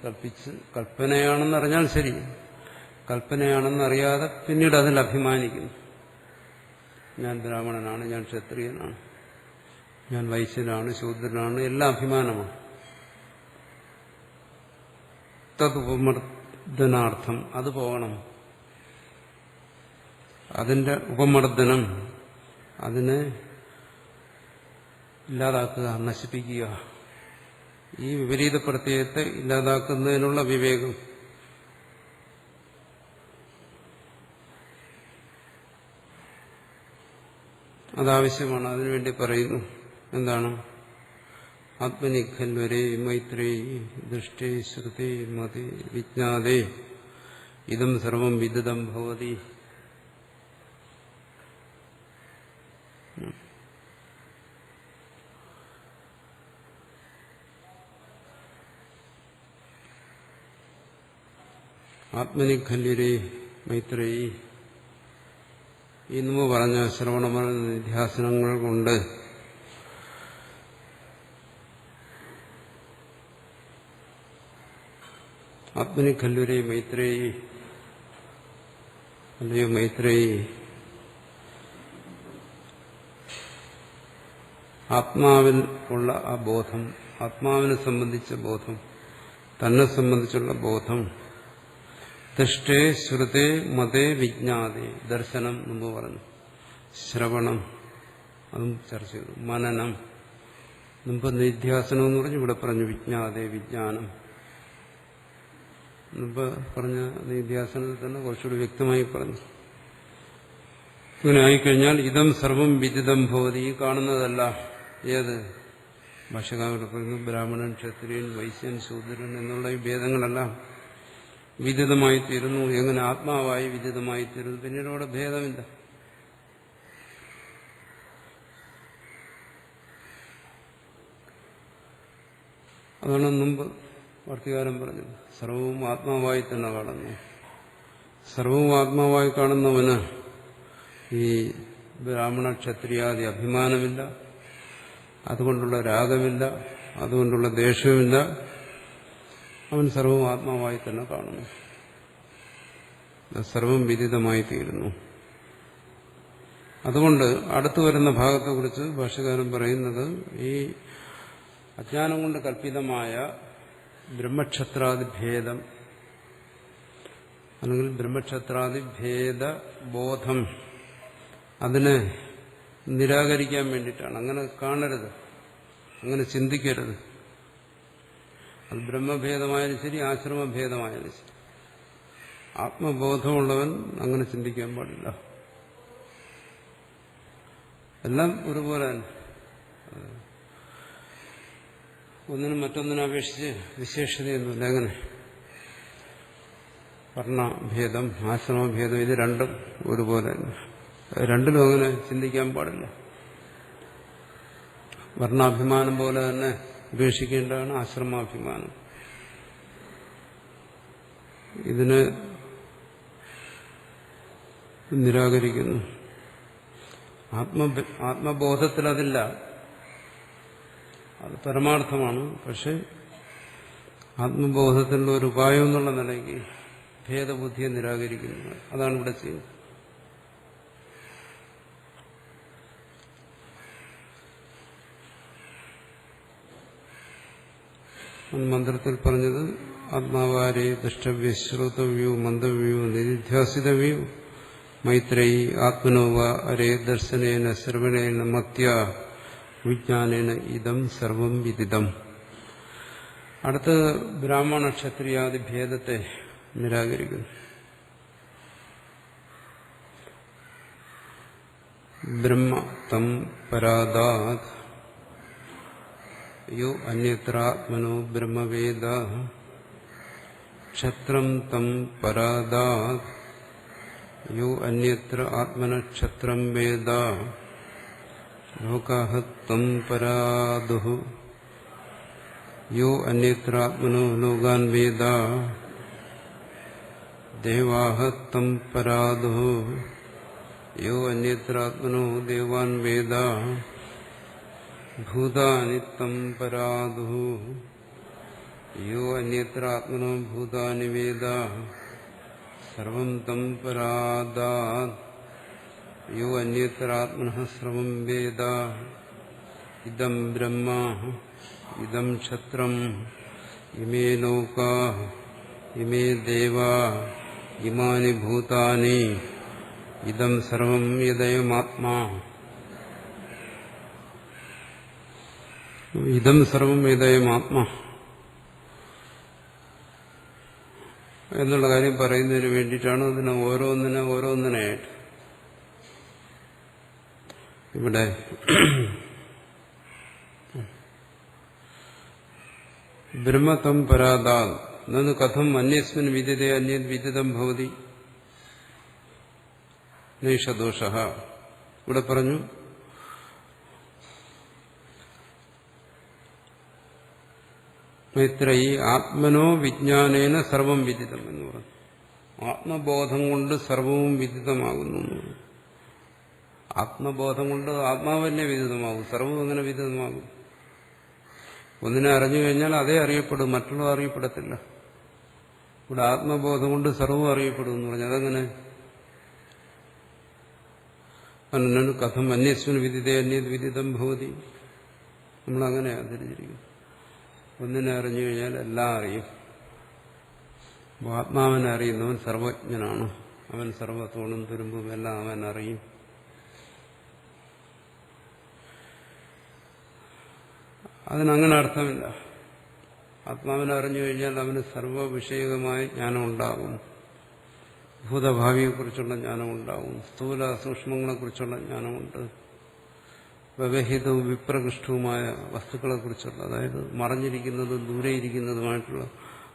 കൽപ്പനയാണെന്നറിഞ്ഞാൽ ശരി. കൽപ്പനയാണെന്നറിയാതെ പിന്നീട് അതിൽ അഭിമാനിക്കുന്നു. ഞാൻ ബ്രാഹ്മണനാണ്, ഞാൻ ക്ഷത്രിയനാണ്, ഞാൻ വൈശ്യനാണ്, ശൂദ്രനാണ്, എല്ലാം അഭിമാനമാണ്. തദുപമർദ്ദനാർത്ഥം അത് പോകണം. അതിന്റെ ഉപമർദ്ദനം, അതിനെ ഇല്ലാതാക്കുക, നശിപ്പിക്കുക. ഈ വിപരീത പ്രത്യയത്തെ ഇല്ലാതാക്കുന്നതിനുള്ള വിവേകം. അതാവശ്യമാണ്. അതിനുവേണ്ടി പറയുന്നു. എന്താണ്? ആത്മനിഖൽവരേ മൈത്രേയി ദൃഷ്ടേ ശ്രുതേ മതി വിജ്ഞാതേ ഇദം സർവം വിദിതം ഭവതി. ആത്മനിഖല്യരേ മൈത്രേയി. ഈ മുമ്പ് പറഞ്ഞ ശ്രവണമന നിധ്യാസനങ്ങൾ കൊണ്ട് ആത്മനിഖല്യരേ മൈത്രേയി, അല്ലയോ മൈത്രേയി, ആത്മാവിൽ ഉള്ള ആ ബോധം, ആത്മാവിനെ സംബന്ധിച്ച ബോധം, തന്നെ സംബന്ധിച്ചുള്ള ബോധം, ദൃഷ്ടേ ശ്രുതേ മതേ വിജ്ഞാതേ, ദർശനം മുമ്പ് പറഞ്ഞു, ശ്രവണം അതും ചർച്ച ചെയ്തു, മനനം മുമ്പ് നിധ്യാസനം എന്ന് പറഞ്ഞു, ഇവിടെ പറഞ്ഞു വിജ്ഞാതേ വിജ്ഞാനം. മുമ്പ് പറഞ്ഞ നിധ്യാസനത്തിൽ തന്നെ കുറച്ചുകൂടി വ്യക്തമായി പറഞ്ഞു. ഇങ്ങനെ ആയിക്കഴിഞ്ഞാൽ ഇതം സർവം വിദിതം ഭവതി. ഈ കാണുന്നതല്ല ഏത് ഭാഷകാരോട് പറയുന്നു, ബ്രാഹ്മണൻ ക്ഷത്രിയൻ വൈശ്യൻ ശൂദ്രൻ എന്നുള്ള ഈ ഭേദങ്ങളെല്ലാം വിദിതമായി തീരുന്നു. എങ്ങനെ ആത്മാവായി വിദിതമായി തീരുന്നു? പിന്നീട് അവിടെ ഭേദമില്ല. അതാണ് മുമ്പ് വാർത്തികാരൻ പറഞ്ഞത്. സർവവും ആത്മാവായി തന്നെ കാണുന്നു. സർവവും ആത്മാവായി കാണുന്നവന് ഈ ബ്രാഹ്മണ ക്ഷത്രിയാദി അഭിമാനമില്ല, അതുകൊണ്ടുള്ള രാഗമില്ല, അതുകൊണ്ടുള്ള ദേഷ്യമില്ല. അവൻ സർവവും ആത്മാവായി തന്നെ കാണുന്നു. സർവം വിദിതമായി തീരുന്നു. അതുകൊണ്ട് അടുത്തു വരുന്ന ഭാഗത്തെക്കുറിച്ച് ഭാഷ്യകാരൻ പറയുന്നത്, ഈ അജ്ഞാനം കൊണ്ട് കൽപ്പിതമായ ബ്രഹ്മക്ഷത്രാദിഭേദം അല്ലെങ്കിൽ ബ്രഹ്മക്ഷത്രാദിഭേദ ബോധം അതിനെ നിരാകരിക്കാൻ വേണ്ടിയിട്ടാണ്. അങ്ങനെ കാണരുത്, അങ്ങനെ ചിന്തിക്കരുത്. അത് ബ്രഹ്മഭേദമായാലും ശരി, ആശ്രമഭേദമായാലും ശരി, ആത്മബോധമുള്ളവൻ അങ്ങനെ ചിന്തിക്കാൻ പാടില്ല. എല്ലാം ഒരുപോലെ തന്നെ, ഒന്നിനും മറ്റൊന്നിനും അപേക്ഷിച്ച് വിശേഷതയൊന്നുമില്ല. അങ്ങനെ വർണ്ണഭേദം, ആശ്രമഭേദം, ഇത് രണ്ടും ഒരുപോലെ. രണ്ടിലും അങ്ങനെ ചിന്തിക്കാൻ പാടില്ല. വർണ്ണാഭിമാനം പോലെ തന്നെ ഉപേക്ഷിക്കേണ്ടതാണ് ആശ്രമാഭിമാനം. ഇതിന് നിരാകരിക്കുന്നു. ആത്മബോധത്തിൽ അതില്ല, അത് പരമാർത്ഥമാണ്. പക്ഷെ ആത്മബോധത്തിലുള്ള ഒരു ഉപായം എന്നുള്ള നിലയ്ക്ക് ഭേദബുദ്ധിയെ നിരാകരിക്കുന്നു. അതാണ് ഇവിടെ ചെയ്യുന്നത്. മന്ത്രത്തിൽ പറഞ്ഞത് ആത്മാവാരെ ദൃഷ്ടവ്യ ശ്രോതവ്യോ മന്ദവ്യോ നിധിധ്യാസിതവ്യോ മൈത്രേയി ആത്മനോവ അരേ ദർശനേന ശ്രവണേന മത്യ വിജ്ഞാനേന ഇതം സർവം വിദിതം. അടുത്ത് ബ്രാഹ്മണ ക്ഷത്രിയാദി ഭേദത്തെ നിരാകരിക്കുന്നു. ബ്രഹ്മ തം പരാദാത് യോ അന്യത്രാത്മനോ ബ്രഹ്മവേദ ക്ഷത്രം തം പരാദാത് യോ അന്യത്ര ആത്മനക്ഷത്രം വേദ ലോകാഹ തം പരാദുഃ യോ അന്യത്രാത്മനോ ലോകാൻ വേദ ദേവാഹ തം പരാദുഃ യോ അന്യത്രാത്മനോ ദേവാൻ വേദ ഭൂതാനി തം പരാദുഃ യോ അന്യത്രാത്മനോ ഭൂതാനി വേദ സർവം തം പരാദാത് യോ അന്യത്രാത്മനഃ സർവം വേദ ഇദം ബ്രഹ്മ ഇദം ക്ഷത്രം ഇമേ ലോകാ ഇമേ ദേവാ ഇമാനി ഭൂതാനി ഇദം സർവം യദയമാത്മാ. ഇദം സർവം യദയമാത്മാ എന്നുള്ള കാര്യം പറയുന്നതിന് വേണ്ടിയിട്ടാണ് അതിനെ ഓരോന്നിനായിട്ട് ഇവിടെ ബ്രഹ്മതം പരാദാത് നന്നു കഥം അന്യസ്മിൻ വിദിതേ അന്യത് വിദിതം ഭവതി നൈഷദോഷഃ. ഇവിടെ പറഞ്ഞു മൈത്രേയി ആത്മനോ വിജ്ഞാനേന സർവം വിദിതം എന്ന് പറഞ്ഞു. ആത്മബോധം കൊണ്ട് സർവവും വിദിതമാകുന്നു. ആത്മബോധം കൊണ്ട് ആത്മാവ് തന്നെ വിദിതമാകും. സർവവും അങ്ങനെ വിദിതമാകും. ഒന്നിനെ അറിഞ്ഞു കഴിഞ്ഞാൽ അതേ അറിയപ്പെടും, മറ്റുള്ളവർ അറിയപ്പെടത്തില്ല. ഇവിടെ ആത്മബോധം കൊണ്ട് സർവവും അറിയപ്പെടും എന്ന് പറഞ്ഞു. അതങ്ങനെ അനന്യന് കഥം അന്യസ്മിൻ വിദിതേ അന്യത് വിദിതം ഭവതി. നമ്മളങ്ങനെ ധരിച്ചിരിക്കുന്നു. ഒന്നിനെ അറിഞ്ഞു കഴിഞ്ഞാൽ എല്ലാം അറിയും. ആത്മാവിനെ അറിയുന്നവൻ സർവജ്ഞനാണ്. അവൻ സർവത്തോടും തുരുമ്പും എല്ലാം അവൻ അറിയും. അതിനങ്ങനെ അർത്ഥമില്ല. ആത്മാവിനെ അറിഞ്ഞു കഴിഞ്ഞാൽ അവന് സർവവിഷയകമായ ജ്ഞാനം ഉണ്ടാകും. ഭൂതഭാവിയെക്കുറിച്ചുള്ള ജ്ഞാനം ഉണ്ടാകും. സ്ഥൂല സൂക്ഷ്മങ്ങളെക്കുറിച്ചുള്ള ജ്ഞാനമുണ്ട്. വ്യവഹിതവും വിപ്രകൃഷ്ടവുമായ വസ്തുക്കളെക്കുറിച്ചുള്ള, അതായത് മറഞ്ഞിരിക്കുന്നതും ദൂരെയിരിക്കുന്നതുമായിട്ടുള്ള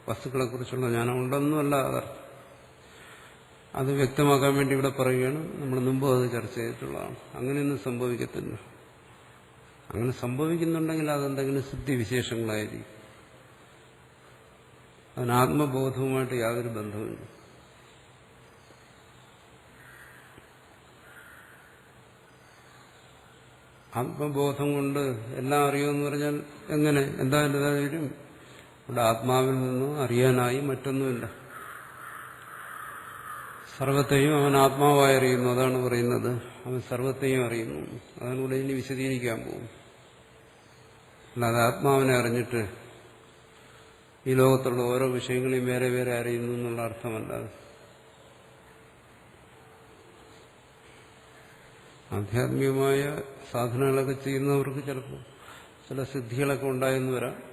വസ്തുക്കളെക്കുറിച്ചുള്ള ജ്ഞാനമുണ്ടെന്നല്ല അതർത്ഥം. അത് വ്യക്തമാക്കാൻ വേണ്ടി ഇവിടെ പറയുകയാണ്. നമ്മൾ മുമ്പ് അത് ചർച്ച ചെയ്തിട്ടുള്ളതാണ്. അങ്ങനെയൊന്നും സംഭവിക്കത്തില്ല. അങ്ങനെ സംഭവിക്കുന്നുണ്ടെങ്കിൽ അതെന്തെങ്കിലും സിദ്ധിവിശേഷങ്ങളായിരിക്കും. അതിന് ആത്മബോധവുമായിട്ട് യാതൊരു ബന്ധവുമില്ല. ആത്മബോധം കൊണ്ട് എല്ലാം അറിയുമെന്ന് പറഞ്ഞാൽ എങ്ങനെ? എന്തായാലും വരും. ഇവിടെ ആത്മാവിൽ നിന്നും അറിയാനായി മറ്റൊന്നുമില്ല. സർവത്തെയും അവൻ ആത്മാവായി അറിയുന്നു. അതാണ് പറയുന്നത്. അവൻ സർവത്തെയും അറിയുന്നു. അതാണ് ഇവിടെ ഇനി വിശദീകരിക്കാൻ പോകും. അല്ലാതെ ആത്മാവിനെ അറിഞ്ഞിട്ട് ഈ ലോകത്തുള്ള ഓരോ വിഷയങ്ങളെയും വേറെ വേറെ അറിയുന്നു എന്നുള്ള അർത്ഥമല്ലാതെ. ആധ്യാത്മികമായ സാധനങ്ങളൊക്കെ ചെയ്യുന്നവർക്ക് ചിലപ്പോൾ ചില സിദ്ധികളൊക്കെ ഉണ്ടായെന്ന് വരാം.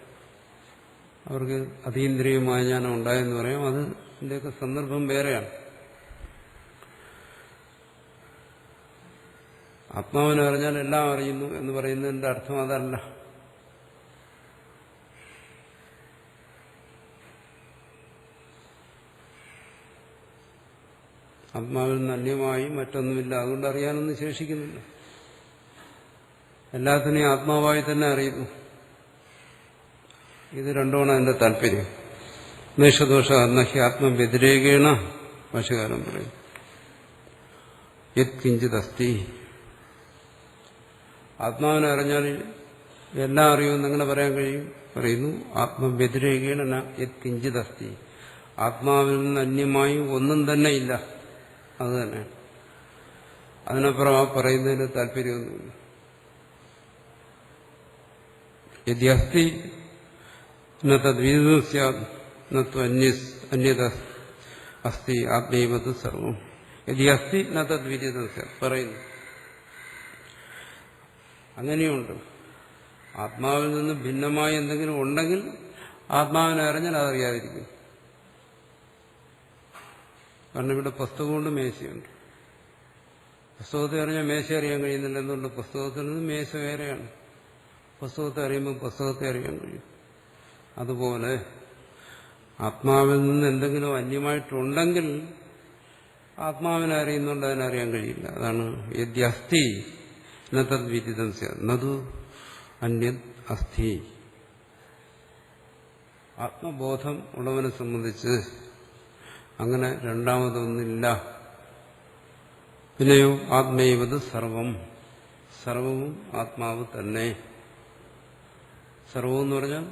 അവർക്ക് അതീന്ദ്രിയമായ ജ്ഞാനം ഉണ്ടായെന്ന് പറയാം. അതിൻ്റെയൊക്കെ സന്ദർഭം വേറെയാണ്. ആത്മാവിനെ അറിഞ്ഞാൽ എല്ലാം അറിയുന്നു എന്ന് പറയുന്നതിന്റെ അർത്ഥം അതല്ല. ആത്മാവിൽ നിന്ന് അന്യമായി മറ്റൊന്നുമില്ല. അതുകൊണ്ട് അറിയാനൊന്നും ശേഷിക്കുന്നില്ല. എല്ലാത്തിനെയും ആത്മാവായി തന്നെ അറിയുന്നു. ഇത് രണ്ടുമാണ് അതിന്റെ താല്പര്യം. നൈഷദോഷ നഹി ആത്മവ്യതിരേകേണ ഭാഷ്യകാരൻ പറയും. യത് കിഞ്ചിത് അസ്തി. ആത്മാവിനെ അറിഞ്ഞാൽ എല്ലാം അറിയുമെന്ന് എങ്ങനെ പറയാൻ കഴിയും? പറയുന്നു ആത്മവ്യതിരേകേണ യത് കിഞ്ചിത് അസ്തി. ആത്മാവിൽ നിന്ന് അന്യമായി ഒന്നും തന്നെ ഇല്ല. അത് തന്നെ. അതിനപ്പുറം ആ പറയുന്നതിന് താല്പര്യമൊന്നുമില്ല. യദി അസ്തി ന തദ്വിദിതം സ്യാത് ന അന്യത അസ്തി ആത്മൈവത് സർവം. യദി അസ്തി ന തദ്വിദിതം സ്യാത് പറയുന്നു. അങ്ങനെയുണ്ട്. ആത്മാവിൽ നിന്ന് ഭിന്നമായി എന്തെങ്കിലും ഉണ്ടെങ്കിൽ ആത്മാവിനെ അറിഞ്ഞാൽ അതറിയാതിരിക്കും. കാരണം ഇവിടെ പുസ്തകമുണ്ട്, മേശയുണ്ട്. പുസ്തകത്തെ അറിഞ്ഞാൽ മേശ അറിയാൻ കഴിയുന്നില്ല. എന്തുകൊണ്ട്? പുസ്തകത്തിൽ നിന്ന് മേശ വേറെയാണ്. പുസ്തകത്തെ അറിയുമ്പോൾ പുസ്തകത്തെ അറിയാൻ കഴിയും. അതുപോലെ ആത്മാവിൽ നിന്ന് എന്തെങ്കിലും അന്യമായിട്ടുണ്ടെങ്കിൽ ആത്മാവിനെ അറിയുന്നുണ്ട്, അതിനറിയാൻ കഴിയില്ല. അതാണ് യദ്യസ്തി ന തദ്വിദിതം സ്യാത് നതു അന്യത് അസ്ഥി. ആത്മബോധം ഉള്ളവനെ സംബന്ധിച്ച് അങ്ങനെ രണ്ടാമതൊന്നില്ല. പിന്നെയോ ആത്മൈവത് സർവം. സർവവും ആത്മാവ് തന്നെ. സർവം എന്ന് പറഞ്ഞാൽ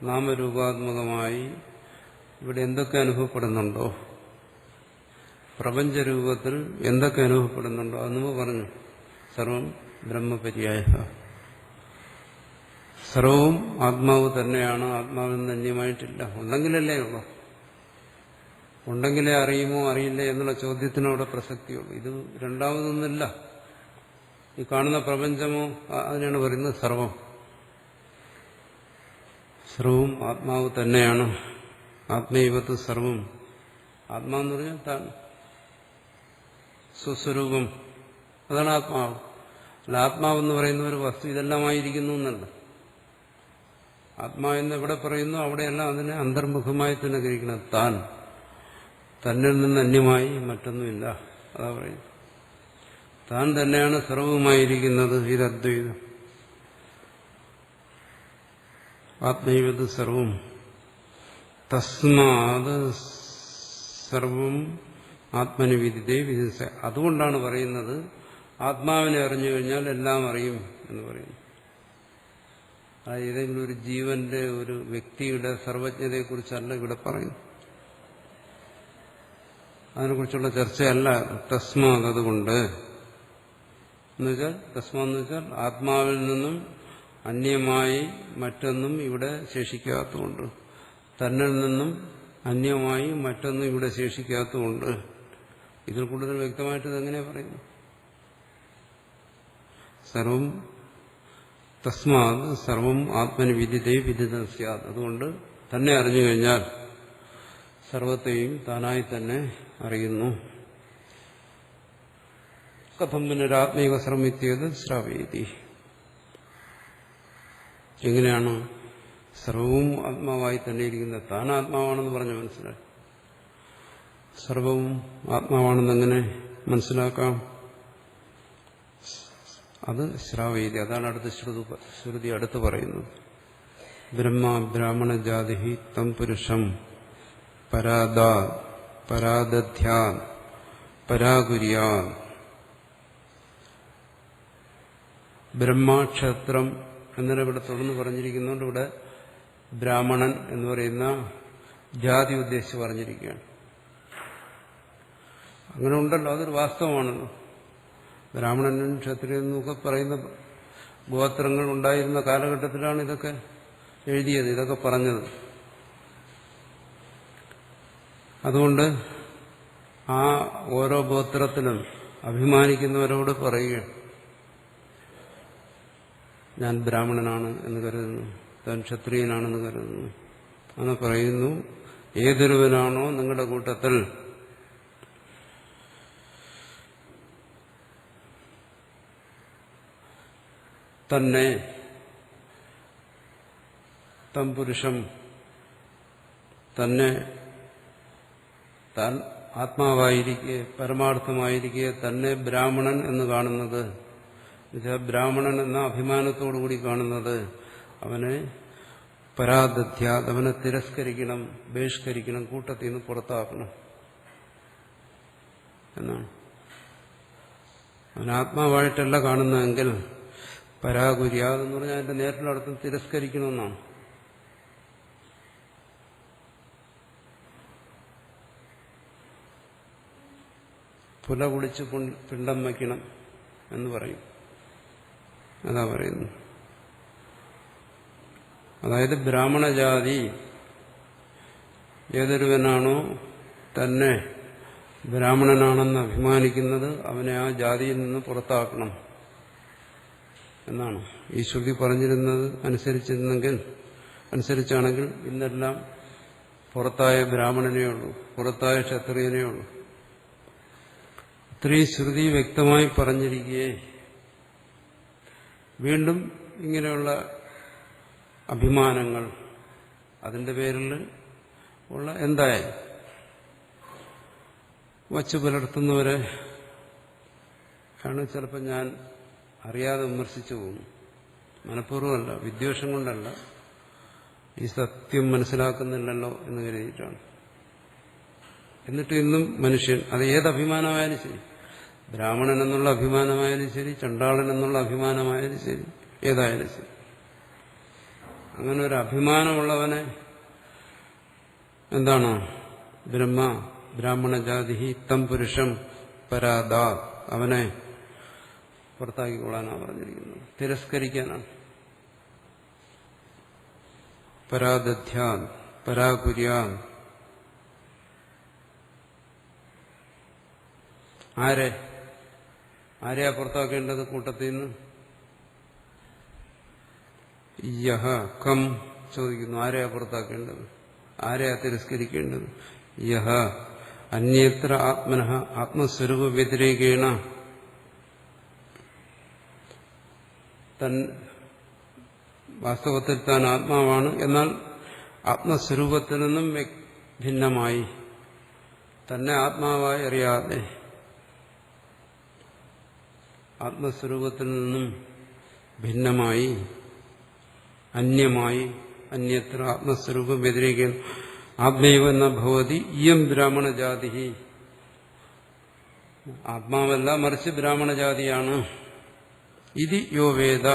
നാമരൂപാത്മകമായി ഇവിടെ എന്തൊക്കെ അനുഭവപ്പെടുന്നുണ്ടോ, പ്രപഞ്ചരൂപത്തിൽ എന്തൊക്കെ അനുഭവപ്പെടുന്നുണ്ടോ അത് നമ്മൾ പറഞ്ഞു. സർവം ബ്രഹ്മപര്യായ. സർവവും ആത്മാവ് തന്നെയാണ്. ആത്മാവിൽ നിന്ന് അന്യമായിട്ടില്ല. ഉണ്ടെങ്കിലല്ലേ ഉള്ളൂ. ഉണ്ടെങ്കിലേ അറിയുമോ അറിയില്ലേ എന്നുള്ള ചോദ്യത്തിനവിടെ പ്രസക്തിയുള്ളൂ. ഇത് രണ്ടാമതൊന്നുമില്ല. ഈ കാണുന്ന പ്രപഞ്ചമോ അതിനാണ് പറയുന്നത് സർവം. സർവവും ആത്മാവ് തന്നെയാണ്. ആത്മൈവത്ത് സർവം. ആത്മാവെന്ന് പറഞ്ഞാൽ താൻ സ്വസ്വരൂപം, അതാണ് ആത്മാവ്. അല്ല ആത്മാവെന്ന് പറയുന്ന ഒരു വസ്തു ഇതെല്ലാമായിരിക്കുന്നു എന്നല്ല. ആത്മാവെന്ന് എവിടെ പറയുന്നു അവിടെയെല്ലാം അതിനെ അന്തർമുഖമായി തന്നെ ഗ്രഹിക്കണം. താൻ തന്നിൽ നിന്ന് അന്യമായി മറ്റൊന്നുമില്ല. അതാ പറയുന്നത്. താൻ തന്നെയാണ് സർവവുമായിരിക്കുന്നത്. ഇത് അദ്വൈതം. ആത്മൈവത് സർവം. തസ്മാത് സർവം ആത്മനി വിദിതേ വിദിത. അതുകൊണ്ടാണ് പറയുന്നത് ആത്മാവിനെ അറിഞ്ഞു കഴിഞ്ഞാൽ എല്ലാം അറിയും എന്ന് പറയുന്നു. ഏതെങ്കിലും ഒരു ജീവന്റെ, ഒരു വ്യക്തിയുടെ സർവജ്ഞതയെക്കുറിച്ചല്ല ഇവിടെ പറയുന്നു. അതിനെക്കുറിച്ചുള്ള ചർച്ചയല്ല. തസ്മാത് അതുകൊണ്ട് എന്നുവെച്ചാൽ തസ്മാന്ന് വെച്ചാൽ ആത്മാവിൽ നിന്നും അന്യമായി മറ്റൊന്നും ഇവിടെ ശേഷിക്കാത്തതുകൊണ്ട്, തന്നിൽ നിന്നും അന്യമായി മറ്റൊന്നും ഇവിടെ ശേഷിക്കാത്തതുകൊണ്ട്. ഇതിൽ കൂടുതൽ വ്യക്തമായിട്ട് ഇതെങ്ങനെ പറയുന്നു? സർവം തസ്മാത് സർവം ആത്മനി വിദിതേ വിദിതം സ്യാത്. അതുകൊണ്ട് തന്നെ അറിഞ്ഞു കഴിഞ്ഞാൽ സർവത്തെയും താനായി തന്നെ അറിയുന്നു. കഥം പുനരാത്മൈവ സർവമിത്യേത് ശ്രാവേതി. എങ്ങനെയാണ് സർവവും ആത്മാവായി തന്നെ ഇരിക്കുന്നത്? താൻ ആത്മാവാണെന്ന് പറഞ്ഞ് മനസ്സിലായി. സർവവും ആത്മാവാണെന്നെങ്ങനെ മനസ്സിലാക്കാം? അത് ശ്രാവേതി. അതാണ് അടുത്ത ശ്രുതി അടുത്ത് പറയുന്നത്. ബ്രഹ്മ ബ്രാഹ്മണ ജാതി തം പുരുഷം പരാദധ്യാ പരാകുര്യാ. ബ്രഹ്മക്ഷത്രം എന്നതിനെ ഇവിടെ തുടർന്ന് പറഞ്ഞിരിക്കുന്നുണ്ട്. ഇവിടെ ബ്രാഹ്മണൻ എന്ന് പറയുന്ന ജാതി ഉദ്ദേശിച്ച് പറഞ്ഞിരിക്കുകയാണ്. അങ്ങനെ ഉണ്ടല്ലോ, അതൊരു വാസ്തവമാണല്ലോ. ബ്രാഹ്മണനും ക്ഷത്രിയനും ഒക്കെ പറയുന്ന ഗോത്രങ്ങൾ ഉണ്ടായിരുന്ന കാലഘട്ടത്തിലാണ് ഇതൊക്കെ എഴുതിയത്, ഇതൊക്കെ പറഞ്ഞത്. അതുകൊണ്ട് ആ ഓരോ ഗോത്രത്തിലും അഭിമാനിക്കുന്നവരോട് പറയുകയാണ്, ഞാൻ ബ്രാഹ്മണനാണ് എന്ന് കരുതുന്നു, താൻ ക്ഷത്രിയനാണെന്ന് കരുതുന്നു. അങ്ങനെ പറയുന്നു. ഏതൊരുവനാണോ നിങ്ങളുടെ കൂട്ടത്തിൽ തന്നെ തം പുരുഷം തന്നെ താൻ ആത്മാവായിരിക്കെ പരമാർത്ഥമായിരിക്കെ തന്നെ ബ്രാഹ്മണൻ എന്ന് കാണുന്നത്, എന്നുവെച്ചാൽ ബ്രാഹ്മണൻ എന്ന അഭിമാനത്തോടുകൂടി കാണുന്നത് അവനെ പരാദധ്യാത്, അവനെ തിരസ്കരിക്കണം, ബഹിഷ്കരിക്കണം, കൂട്ടത്തിൽ നിന്ന് പുറത്താക്കണം എന്നാണ്. അവൻ ആത്മാവായിട്ടല്ല കാണുന്നതെങ്കിൽ പരാകുര്യാത് എന്ന് പറഞ്ഞാൽ അതിന്റെ നേരിട്ടുള്ള അർത്ഥം തിരസ്കരിക്കണമെന്നാണ്. പുല കുളിച്ച് പിണ്ടം വയ്ക്കണം എന്ന് പറയും. അതാ പറയുന്നു. അതായത് ബ്രാഹ്മണജാതി ഏതൊരുവനാണോ തന്നെ ബ്രാഹ്മണനാണെന്ന് അഭിമാനിക്കുന്നത് അവനെ ആ ജാതിയിൽ നിന്ന് പുറത്താക്കണം എന്നാണ്. ഈ ശ്രുതി പറഞ്ഞിരുന്നത് അനുസരിച്ചാണെങ്കിൽ ഇന്നെല്ലാം പുറത്തായ ബ്രാഹ്മണനേ ഉള്ളൂ, പുറത്തായ ക്ഷത്രിയനേ ഉള്ളൂ. ഇത്രയും ശ്രുതി വ്യക്തമായി പറഞ്ഞിരിക്കുകയെ വീണ്ടും ഇങ്ങനെയുള്ള അഭിമാനങ്ങൾ അതിന്റെ പേരിൽ ഉള്ള എന്തായാലും വച്ചു പുലർത്തുന്നവരെ ആണ് ചിലപ്പോൾ ഞാൻ അറിയാതെ വിമർശിച്ചു പോകുന്നു. മനഃപൂർവ്വമല്ല, വിദ്വേഷം കൊണ്ടല്ല, ഈ സത്യം മനസ്സിലാക്കുന്നില്ലല്ലോ എന്ന് കരുതിയിട്ടാണ്. എന്നിട്ട് ഇന്നും മനുഷ്യൻ, അത് ഏത് അഭിമാനമായാലും ശരി, ബ്രാഹ്മണൻ എന്നുള്ള അഭിമാനമായാലും ശരി, ചണ്ടാളൻ എന്നുള്ള അഭിമാനമായാലും ശരി, ഏതായാലും ശരി, അങ്ങനെ ഒരു അഭിമാനമുള്ളവനെ എന്താണ് ബ്രാഹ്മണജാതി തം പുരുഷം പരാദാ, അവനെ പുറത്താക്കിക്കൊള്ളാനാണ് പറഞ്ഞിരിക്കുന്നത്, തിരസ്കരിക്കാനാണ്. പരാദധ്യാൻ പരാകുര്യാൻ, ആരെയാ പുറത്താക്കേണ്ടത് കൂട്ടത്തിൽ നിന്ന്? യഹ കം ചോദിക്കുന്നു. ആരെയാ പുറത്താക്കേണ്ടത്? ആരെയാ തിരസ്കരിക്കേണ്ടത്? യഹ അന്യത്ര ആത്മനഃ ആത്മസ്വരൂപ വ്യതിരേകേണ, വാസ്തവത്തിൽ താൻ ആത്മാവാണ്, എന്നാൽ ആത്മസ്വരൂപത്തിൽ നിന്നും ഭിന്നമായി, തന്നെ ആത്മാവായി അറിയാതെ ആത്മസ്വരൂപത്തിൽ നിന്നും ഭിന്നമായി, അന്യമായി, അന്യത്ര ആത്മസ്വരൂപം വ്യതിരേകേണ ആത്മൈവ ന ഭവതി ഇയം ബ്രാഹ്മണജാതി, ആത്മാവല്ല മറിച്ച് ബ്രാഹ്മണജാതിയാണ്. ഇതി യോ വേദ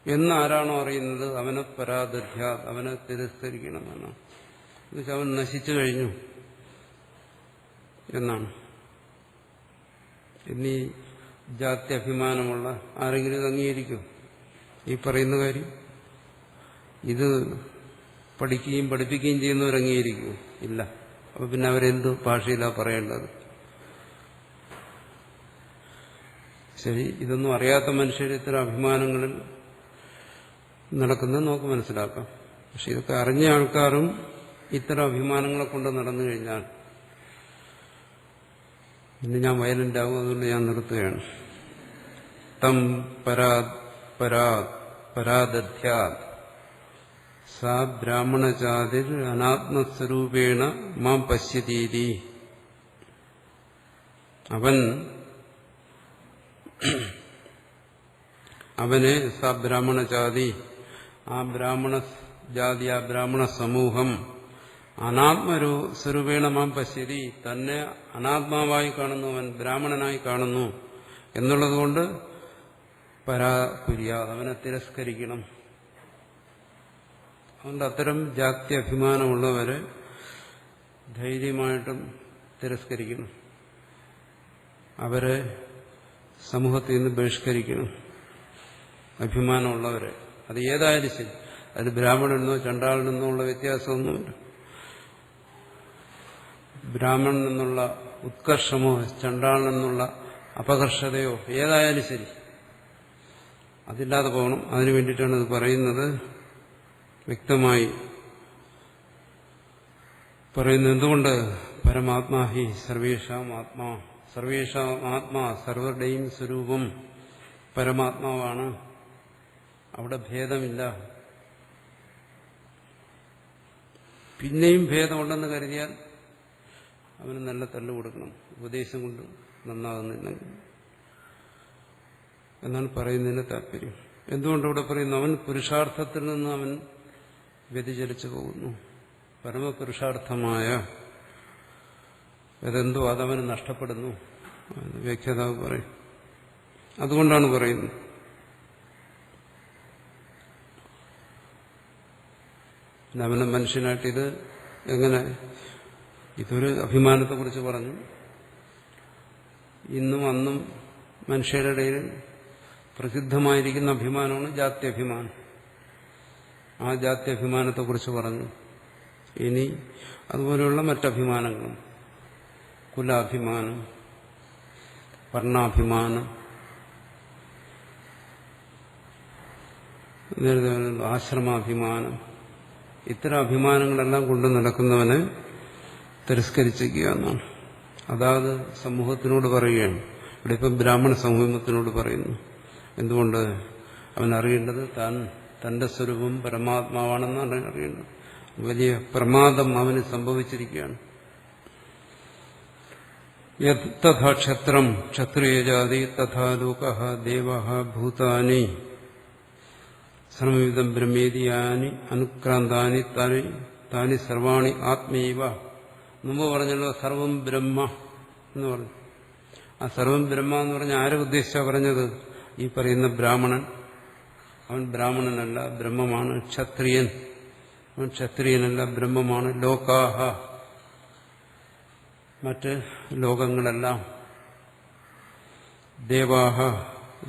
എന്ന് ആരാണോ അറിയുന്നത് അവനെ പരാദധ്യ, അവനെ തിരസ്കരിക്കണമെന്നാണ്. എന്നുവെച്ചാൽ അവൻ നശിച്ചു കഴിഞ്ഞു എന്നാണ്. എന്നീ ജാതി അഭിമാനമുള്ള ആരെങ്കിലും ഇത് അംഗീകരിക്കും? ഈ പറയുന്ന കാര്യം ഇത് പഠിക്കുകയും പഠിപ്പിക്കുകയും ചെയ്യുന്നവർ അംഗീകരിക്കുമോ? ഇല്ല. അപ്പൊ പിന്നെ അവരെന്ത് ഭാഷയിലാണ് പറയേണ്ടത്? ശരി, ഇതൊന്നും അറിയാത്ത മനുഷ്യർ ഇത്തരം അഭിമാനങ്ങളിൽ നടക്കുന്നത് നമുക്ക് മനസ്സിലാക്കാം. പക്ഷെ ഇതൊക്കെ അറിഞ്ഞ ആൾക്കാരും ഇത്തരം അഭിമാനങ്ങളെ കൊണ്ട് നടന്നു കഴിഞ്ഞാൽ ഇന്ന് ഞാൻ വയലന്റ് ആകും, അതുകൊണ്ട് ഞാൻ നിർത്തുകയാണ്. തം പരാദധ്യാ സാ ബ്രാഹ്മണജാതിർ അനാത്മസ്വരൂപേണ മാം പശ്യതീതി, അവനെ സാ ബ്രാഹ്മണജാതി, ആ ബ്രാഹ്മണ ജാതി, ആ ബ്രാഹ്മണ സമൂഹം അനാത്മസ്വരൂപേണ മാം പശ്യതി, തന്നെ അനാത്മാവായി കാണുന്നു, അവൻ ബ്രാഹ്മണനായി കാണുന്നു എന്നുള്ളതുകൊണ്ട് പരാകുര്യാത്, അവനെ തിരസ്കരിക്കണം. അതുകൊണ്ട് അത്തരം ജാതി അഭിമാനമുള്ളവരെ ധൈര്യമായിട്ടും തിരസ്കരിക്കണം, അവരെ സമൂഹത്തിൽ നിന്ന് ബഹിഷ്കരിക്കണം. അഭിമാനമുള്ളവരെ, അത് ഏതായാലും ശരി, അത് ബ്രാഹ്മണനെന്നോ ചണ്ടാളനെന്നോ ഉള്ള വ്യത്യാസമൊന്നുമില്ല. ബ്രാഹ്മണൻ എന്നുള്ള ഉത്കർഷമോ ചണ്ടാളനെന്നുള്ള അപകർഷതയോ ഏതായാലും ശരി, അതില്ലാതെ പോകണം. അതിനു വേണ്ടിയിട്ടാണ് ഇത് പറയുന്നത്. വ്യക്തമായി പറയുന്നത് എന്തുകൊണ്ട്? പരമാത്മാ ഹി സർവേഷാം ആത്മാ, സർവേഷാം ആത്മാ, സർവരുടെയും സ്വരൂപം പരമാത്മാവാണ്, അവിടെ ഭേദമില്ല. പിന്നെയും ഭേദമുണ്ടെന്ന് കരുതിയാൽ അവന് നല്ല തള്ളു കൊടുക്കണം, ഉപദേശം കൊണ്ട് നന്നാകുന്നില്ലെങ്കിൽ എന്നാണ് പറയുന്നതിന് താല്പര്യം. എന്തുകൊണ്ടിവിടെ പറയുന്നു? അവൻ പുരുഷാർത്ഥത്തിൽ നിന്ന് അവൻ വ്യതിചലിച്ചു പോകുന്നു. പരമപുരുഷാർത്ഥമായ അതെന്തോ അതവന് നഷ്ടപ്പെടുന്നു. വ്യാഖ്യാതാവ് പറയും. അതുകൊണ്ടാണ് പറയുന്നത്. അവനെ മനുഷ്യനായിട്ട് ഇത് എങ്ങനെ, ഇതൊരു അഭിമാനത്തെക്കുറിച്ച് പറഞ്ഞു. ഇന്നും അന്നും മനുഷ്യരുടെ ഇടയിൽ പ്രസിദ്ധമായിരിക്കുന്ന അഭിമാനമാണ് ജാത്യഭിമാനം. ആ ജാത്യഭിമാനത്തെക്കുറിച്ച് പറഞ്ഞു. ഇനി അതുപോലെയുള്ള മറ്റഭിമാനങ്ങളും, കുലാഭിമാനം, വർണ്ണാഭിമാനം, ആശ്രമാഭിമാനം, ഇത്തരം അഭിമാനങ്ങളെല്ലാം കൊണ്ട് നടക്കുന്നവനെ തിരസ്കരിച്ചിരിക്കുക എന്നാണ്. അതായത് സമൂഹത്തിനോട് പറയുകയാണ്. ഇവിടെ ഇപ്പം ബ്രാഹ്മണ സമൂഹത്തിനോട് പറയുന്നു. എന്തുകൊണ്ട്? അവൻ അറിയേണ്ടത് തന്റെ സ്വരൂപം പരമാത്മാവാണെന്നാണ് അറിയേണ്ടത്. വലിയ പ്രമാദം അവന് സംഭവിച്ചിരിക്കുകയാണ്. തഥാ ക്ഷത്രം ക്ഷത്രിയജാതി തഥാ ലോകഃ ദേവഃ ഭൂതാനി സർവവിധം ബ്രഹ്മേദിയാനി അനുക്രാന്താനി താനി സർവാണി ആത്മൈവ. മുമ്പ് പറഞ്ഞല്ലോ സർവം ബ്രഹ്മ എന്ന് പറഞ്ഞു. ആ സർവം ബ്രഹ്മ എന്ന് പറഞ്ഞ ആരെ ഉദ്ദേശിച്ചാണ് പറഞ്ഞത്? ഈ പറയുന്ന ബ്രാഹ്മണൻ. അവൻ ബ്രാഹ്മണനല്ല, ബ്രഹ്മമാണ്. ക്ഷത്രിയൻ, അവൻ ക്ഷത്രിയനല്ല, ബ്രഹ്മമാണ്. ലോകാഹ, മറ്റ് ലോകങ്ങളെല്ലാം. ദേവാഹ,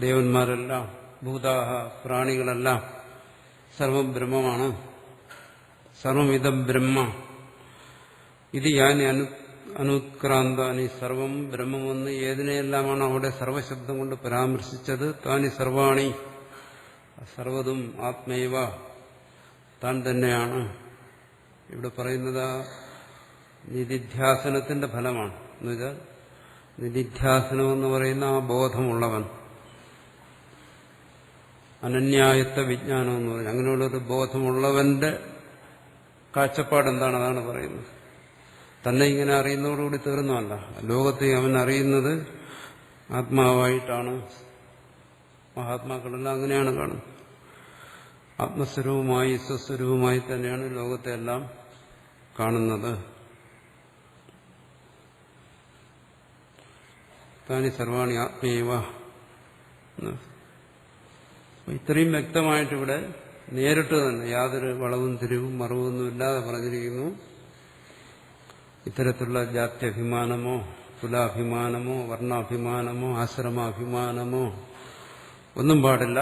ദേവന്മാരെല്ലാം. ഭൂതാഹ, പ്രാണികളെല്ലാം. സർവം ബ്രഹ്മമാണ്. സർവമിതം ബ്രഹ്മ. ഇത് യാനി അനുക്രാന്താനി. സർവം ബ്രഹ്മമെന്ന് ഏതിനെയെല്ലാമാണ് അവിടെ സർവശബ്ദം കൊണ്ട് പരാമർശിച്ചത്? താനി സർവാണി, സർവതും ആത്മൈവ, താൻ തന്നെയാണ്. ഇവിടെ പറയുന്നത് നിധിധ്യാസനത്തിന്റെ ഫലമാണ്. എന്നുവെച്ചാൽ നിധിധ്യാസനമെന്ന് പറയുന്ന ആ ബോധമുള്ളവൻ, അനന്യായത്വ വിജ്ഞാനം എന്ന് പറഞ്ഞു. അങ്ങനെയുള്ളൊരു ബോധമുള്ളവന്റെ കാഴ്ചപ്പാട് എന്താണ്? അതാണ് പറയുന്നത്. തന്നെ ഇങ്ങനെ അറിയുന്നതോടുകൂടി തീർന്നതല്ല. ലോകത്തെ അവൻ അറിയുന്നത് ആത്മാവായിട്ടാണ്. മഹാത്മാക്കളെല്ലാം അങ്ങനെയാണ് കാണുന്നത്. ആത്മസ്വരൂപമായി, സ്വസ്വരൂപമായി തന്നെയാണ് ലോകത്തെ എല്ലാം കാണുന്നത്. താനി സർവാണി ആത്മേവ. ഇത്രയും വ്യക്തമായിട്ടിവിടെ നേരിട്ട് തന്നെ യാതൊരു വളവും തിരിവും മറവൊന്നും ഇല്ലാതെ പറഞ്ഞിരിക്കുന്നു. ഇത്തരത്തിലുള്ള ജാത്യഭിമാനമോ കുലാഭിമാനമോ വർണ്ണാഭിമാനമോ ആശ്രമാഭിമാനമോ ഒന്നും പാടില്ല.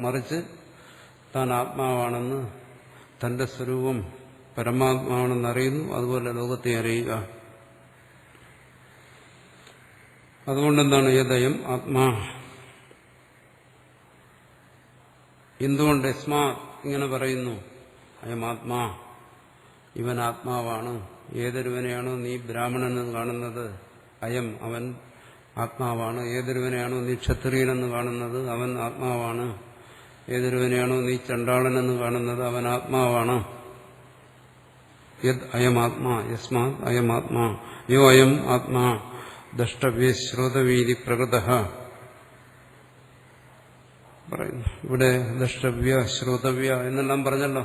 മറിച്ച് താൻ ആത്മാവാണെന്ന്, തന്റെ സ്വരൂപം പരമാത്മാവാണെന്ന് അറിയുന്നു. അതുപോലെ ലോകത്തെ അറിയുക. അതുകൊണ്ടെന്താണ് യദയം ആത്മാ. എന്തുകൊണ്ട് യസ്മാ ഇങ്ങനെ പറയുന്നു? അയം ആത്മാ, ഇവൻ ആത്മാവാണ്. ഏതൊരുവനെയാണോ നീ ബ്രാഹ്മണനെന്ന് കാണുന്നത്, അയം അവൻ ആത്മാവാണ്. ഏതൊരുവനെയാണോ നീ ക്ഷത്രിയനെന്ന് കാണുന്നത്, അവൻ ആത്മാവാണ്. ഏതൊരുവനെയാണോ നീ ചണ്ടാളനെന്ന് കാണുന്നത്, അവൻ ആത്മാവാണ്. യദ് അയമാത്മാ യസ്മാത് അയമാത്മാ യോ അയം ആത്മാ ദ്രഷ്ടവ്യ ശ്രോതവീതി പ്രകൃതഃ പറയുന്നു. ഇവിടെ ദ്രഷ്ടവ്യ ശ്രോതവ്യ എന്നെല്ലാം പറഞ്ഞല്ലോ.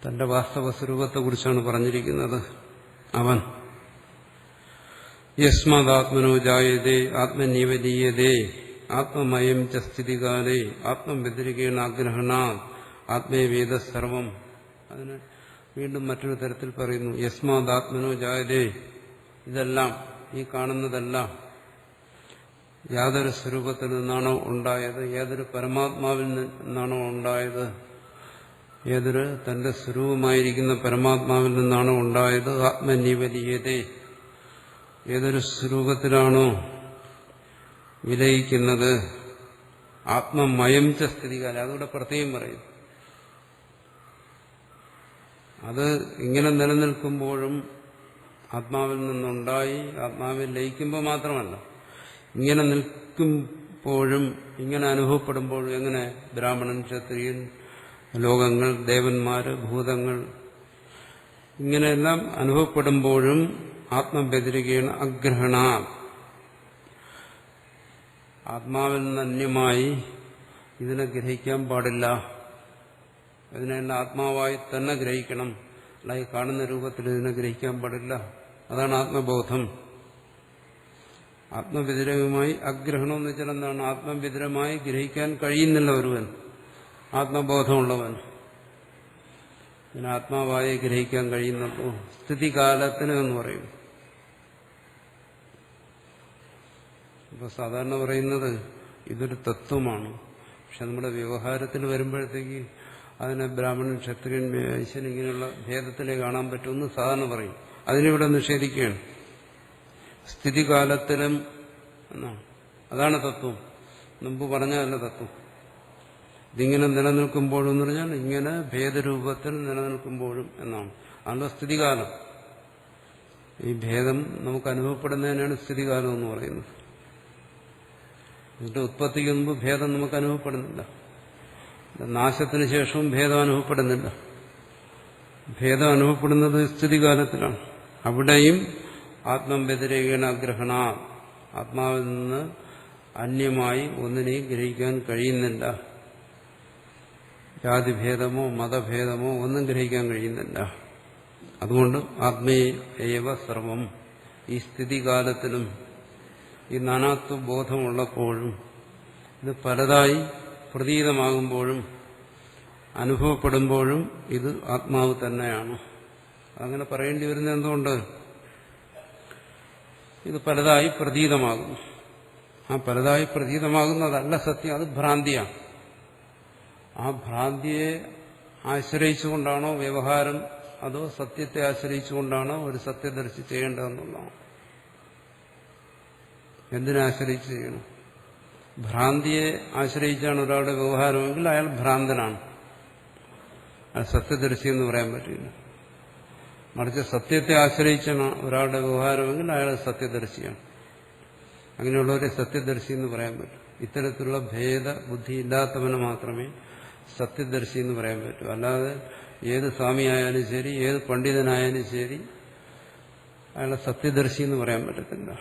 തന്റെ വാസ്തവ സ്വരൂപത്തെക്കുറിച്ചാണ് പറഞ്ഞിരിക്കുന്നത്. അവൻ യസ്മാദാത്മനോ ജായതേ ആത്മനീവലീയതേ ആത്മമയം ച സ്ഥിതികാലേ ആത്മവ്യതിരികേണ ആഗ്രഹണാ ആത്മേവേദ സർവം. അതിന് വീണ്ടും മറ്റൊരു തരത്തിൽ പറയുന്നു. യസ്മാദാത്മനോ ജായതേ, ഇതെല്ലാം, ഈ കാണുന്നതെല്ലാം യാതൊരു സ്വരൂപത്തിൽ നിന്നാണോ ഉണ്ടായത്, ഏതൊരു പരമാത്മാവിൽ നിന്നാണോ ഉണ്ടായത്, ഏതൊരു തന്റെ സ്വരൂപമായിരിക്കുന്ന പരമാത്മാവിൽ നിന്നാണോ ഉണ്ടായത്, ആത്മനിവലീയതേ, ഏതൊരു സ്വരൂപത്തിലാണോ വിലയിക്കുന്നത്, ആത്മമയം ച സ്ഥിതികാല, അതുകൂടെ പ്രത്യേകം പറയും. അത് ഇങ്ങനെ നിലനിൽക്കുമ്പോഴും ആത്മാവിൽ നിന്നുണ്ടായി ആത്മാവിൽ ലയിക്കുമ്പോൾ മാത്രമല്ല, ഇങ്ങനെ നിൽക്കുമ്പോഴും ഇങ്ങനെ അനുഭവപ്പെടുമ്പോഴും. എങ്ങനെ? ബ്രാഹ്മണൻ, ക്ഷത്രിയൻ, ലോകങ്ങൾ, ദേവന്മാര്, ഭൂതങ്ങൾ, ഇങ്ങനെയെല്ലാം അനുഭവപ്പെടുമ്പോഴും ആത്മവ്യതിരികേണ അഗ്രഹണ, ആത്മാവിൽ നിന്ന് അന്യമായി ഇതിനെ ഗ്രഹിക്കാൻ പാടില്ല. ഇതിനെല്ലാം ആത്മാവായി തന്നെ ഗ്രഹിക്കണം, അല്ലാതെ കാണുന്ന രൂപത്തിൽ ഇതിനെ ഗ്രഹിക്കാൻ പാടില്ല. അതാണ് ആത്മബോധം. ആത്മവ്യതിരകമായി അഗ്രഹണം എന്ന് വെച്ചാൽ എന്താണ്? ആത്മവ്യതിരമായി ഗ്രഹിക്കാൻ കഴിയുന്നില്ല ഒരുവൻ, ആത്മബോധമുള്ളവൻ. ഇതിനെ ആത്മാവായി ഗ്രഹിക്കാൻ കഴിയുന്നുള്ളൂ സ്ഥിതികാലത്തിന് എന്ന് പറയും. ഇപ്പൊ സാധാരണ പറയുന്നത് ഇതൊരു തത്വമാണ്. പക്ഷെ നമ്മുടെ വ്യവഹാരത്തിൽ വരുമ്പോഴത്തേക്ക് അതിനെ ബ്രാഹ്മണൻ, ക്ഷത്രിയൻ, വൈശ്യൻ ഇങ്ങനെയുള്ള ഭേദത്തിലേ കാണാൻ പറ്റുമെന്ന് സാധാരണ പറയും. അതിനിവിടെ നിഷേധിക്കുകയാണ്. സ്ഥിതികാലത്തിലും എന്നാണ്. അതാണ് തത്വം. മുമ്പ് പറഞ്ഞതല്ല തത്വം. ഇതിങ്ങനെ നിലനിൽക്കുമ്പോഴെന്ന് പറഞ്ഞാൽ ഇങ്ങനെ ഭേദരൂപത്തിൽ നിലനിൽക്കുമ്പോഴും എന്നാണ്. അതാണ് സ്ഥിതികാലം. ഈ ഭേദം നമുക്ക് അനുഭവപ്പെടുന്നതിനാണ് സ്ഥിതികാലം എന്ന് പറയുന്നത്. എന്നിട്ട് ഉത്പത്തിക്ക് മുമ്പ് ഭേദം നമുക്ക് അനുഭവപ്പെടുന്നില്ല. നാശത്തിന് ശേഷവും ഭേദം അനുഭവപ്പെടുന്നില്ല. ഭേദം അനുഭവപ്പെടുന്നത് സ്ഥിതികാലത്തിലാണ്. അവിടെയും ആത്മവ്യതിരേകേണ അഗ്രഹണ, ആത്മാവിൽ നിന്ന് അന്യമായി ഒന്നിനെയും ഗ്രഹിക്കാൻ കഴിയുന്നില്ല. ജാതിഭേദമോ മതഭേദമോ ഒന്നും ഗ്രഹിക്കാൻ കഴിയുന്നില്ല. അതുകൊണ്ട് ആത്മേയവ സർവം, ഈ സ്ഥിതികാലത്തിലും ഈ നാനാത്വ ബോധമുള്ളപ്പോഴും ഇത് പലതായി പ്രതീതമാകുമ്പോഴും അനുഭവപ്പെടുമ്പോഴും ഇത് ആത്മാവ് തന്നെയാണ്. അങ്ങനെ പറയേണ്ടി വരുന്നത് എന്തുകൊണ്ട്? ഇത് പലതായി പ്രതീതമാകുന്നു. ആ പലതായി പ്രതീതമാകുന്നതല്ല സത്യം, അത് ഭ്രാന്തിയാണ്. ആ ഭ്രാന്തിയെ ആശ്രയിച്ചുകൊണ്ടാണോ വ്യവഹാരം, അതോ സത്യത്തെ ആശ്രയിച്ചുകൊണ്ടാണോ ഒരു സത്യദർശി ചെയ്യേണ്ടതെന്നുള്ളതാണ്. എന്തിനെ ആശ്രയിച്ച് ചെയ്യണം? ഭ്രാന്തിയെ ആശ്രയിച്ചാണ് ഒരാളുടെ വ്യവഹാരമെങ്കിൽ അയാൾ ഭ്രാന്തനാണ്, അയാൾ സത്യദർശി എന്ന് പറയാൻ പറ്റില്ല. മറിച്ച് സത്യത്തെ ആശ്രയിച്ചാണ് ഒരാളുടെ വ്യവഹാരമെങ്കിൽ അയാൾ സത്യദർശിയാണ്. അങ്ങനെയുള്ളവരെ സത്യദർശി എന്ന് പറയാൻ പറ്റും. ഇത്തരത്തിലുള്ള ഭേദ ബുദ്ധി ഇല്ലാത്തവന് മാത്രമേ സത്യദർശി എന്ന് പറയാൻ പറ്റൂ. അല്ലാതെ ഏത് സ്വാമിയായാലും ശരി, ഏത് പണ്ഡിതനായാലും ശരി, അയാളെ സത്യദർശി എന്ന് പറയാൻ പറ്റത്തില്ല.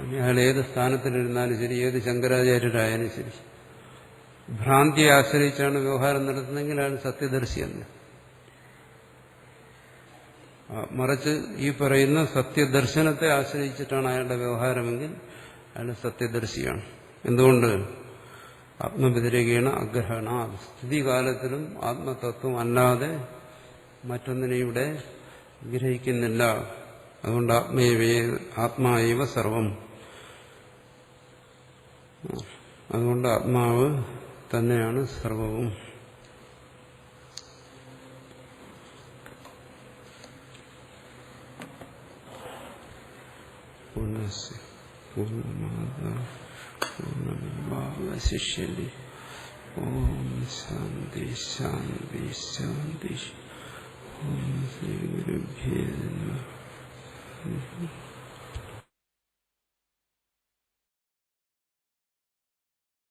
അയാൾ ഏത് സ്ഥാനത്തിലിരുന്നാലും ശരി, ഏത് ശങ്കരാചാര്യരായാലും ശരി, ഭ്രാന്തിയെ ആശ്രയിച്ചാണ് വ്യവഹാരം നടത്തുന്നതെങ്കിൽ അയാൾ സത്യദർശിയല്ല. മറിച്ച് ഈ പറയുന്ന സത്യദർശനത്തെ ആശ്രയിച്ചിട്ടാണ് അയാളുടെ വ്യവഹാരമെങ്കിൽ അയാൾ സത്യദർശിയാണ്. എന്തുകൊണ്ട്? ആത്മവ്യതിരേകേണ അഗ്രഹണ, സ്ഥിതികാലത്തിലും ആത്മതത്വം അല്ലാതെ മറ്റൊന്നിനെ ഇവിടെ ഗ്രഹിക്കുന്നില്ല. അതുകൊണ്ട് ആത്മാവ സർവം, അതുകൊണ്ട് ആത്മാവ് തന്നെയാണ് സർവവും. പൂർണ്ണമാദാവശിഷ്യതി. ഓം ശാന്തി ശാന്തി ശാന്തി. ഓം ശ്രീ ഗുരുഭ്യോ നമഃ.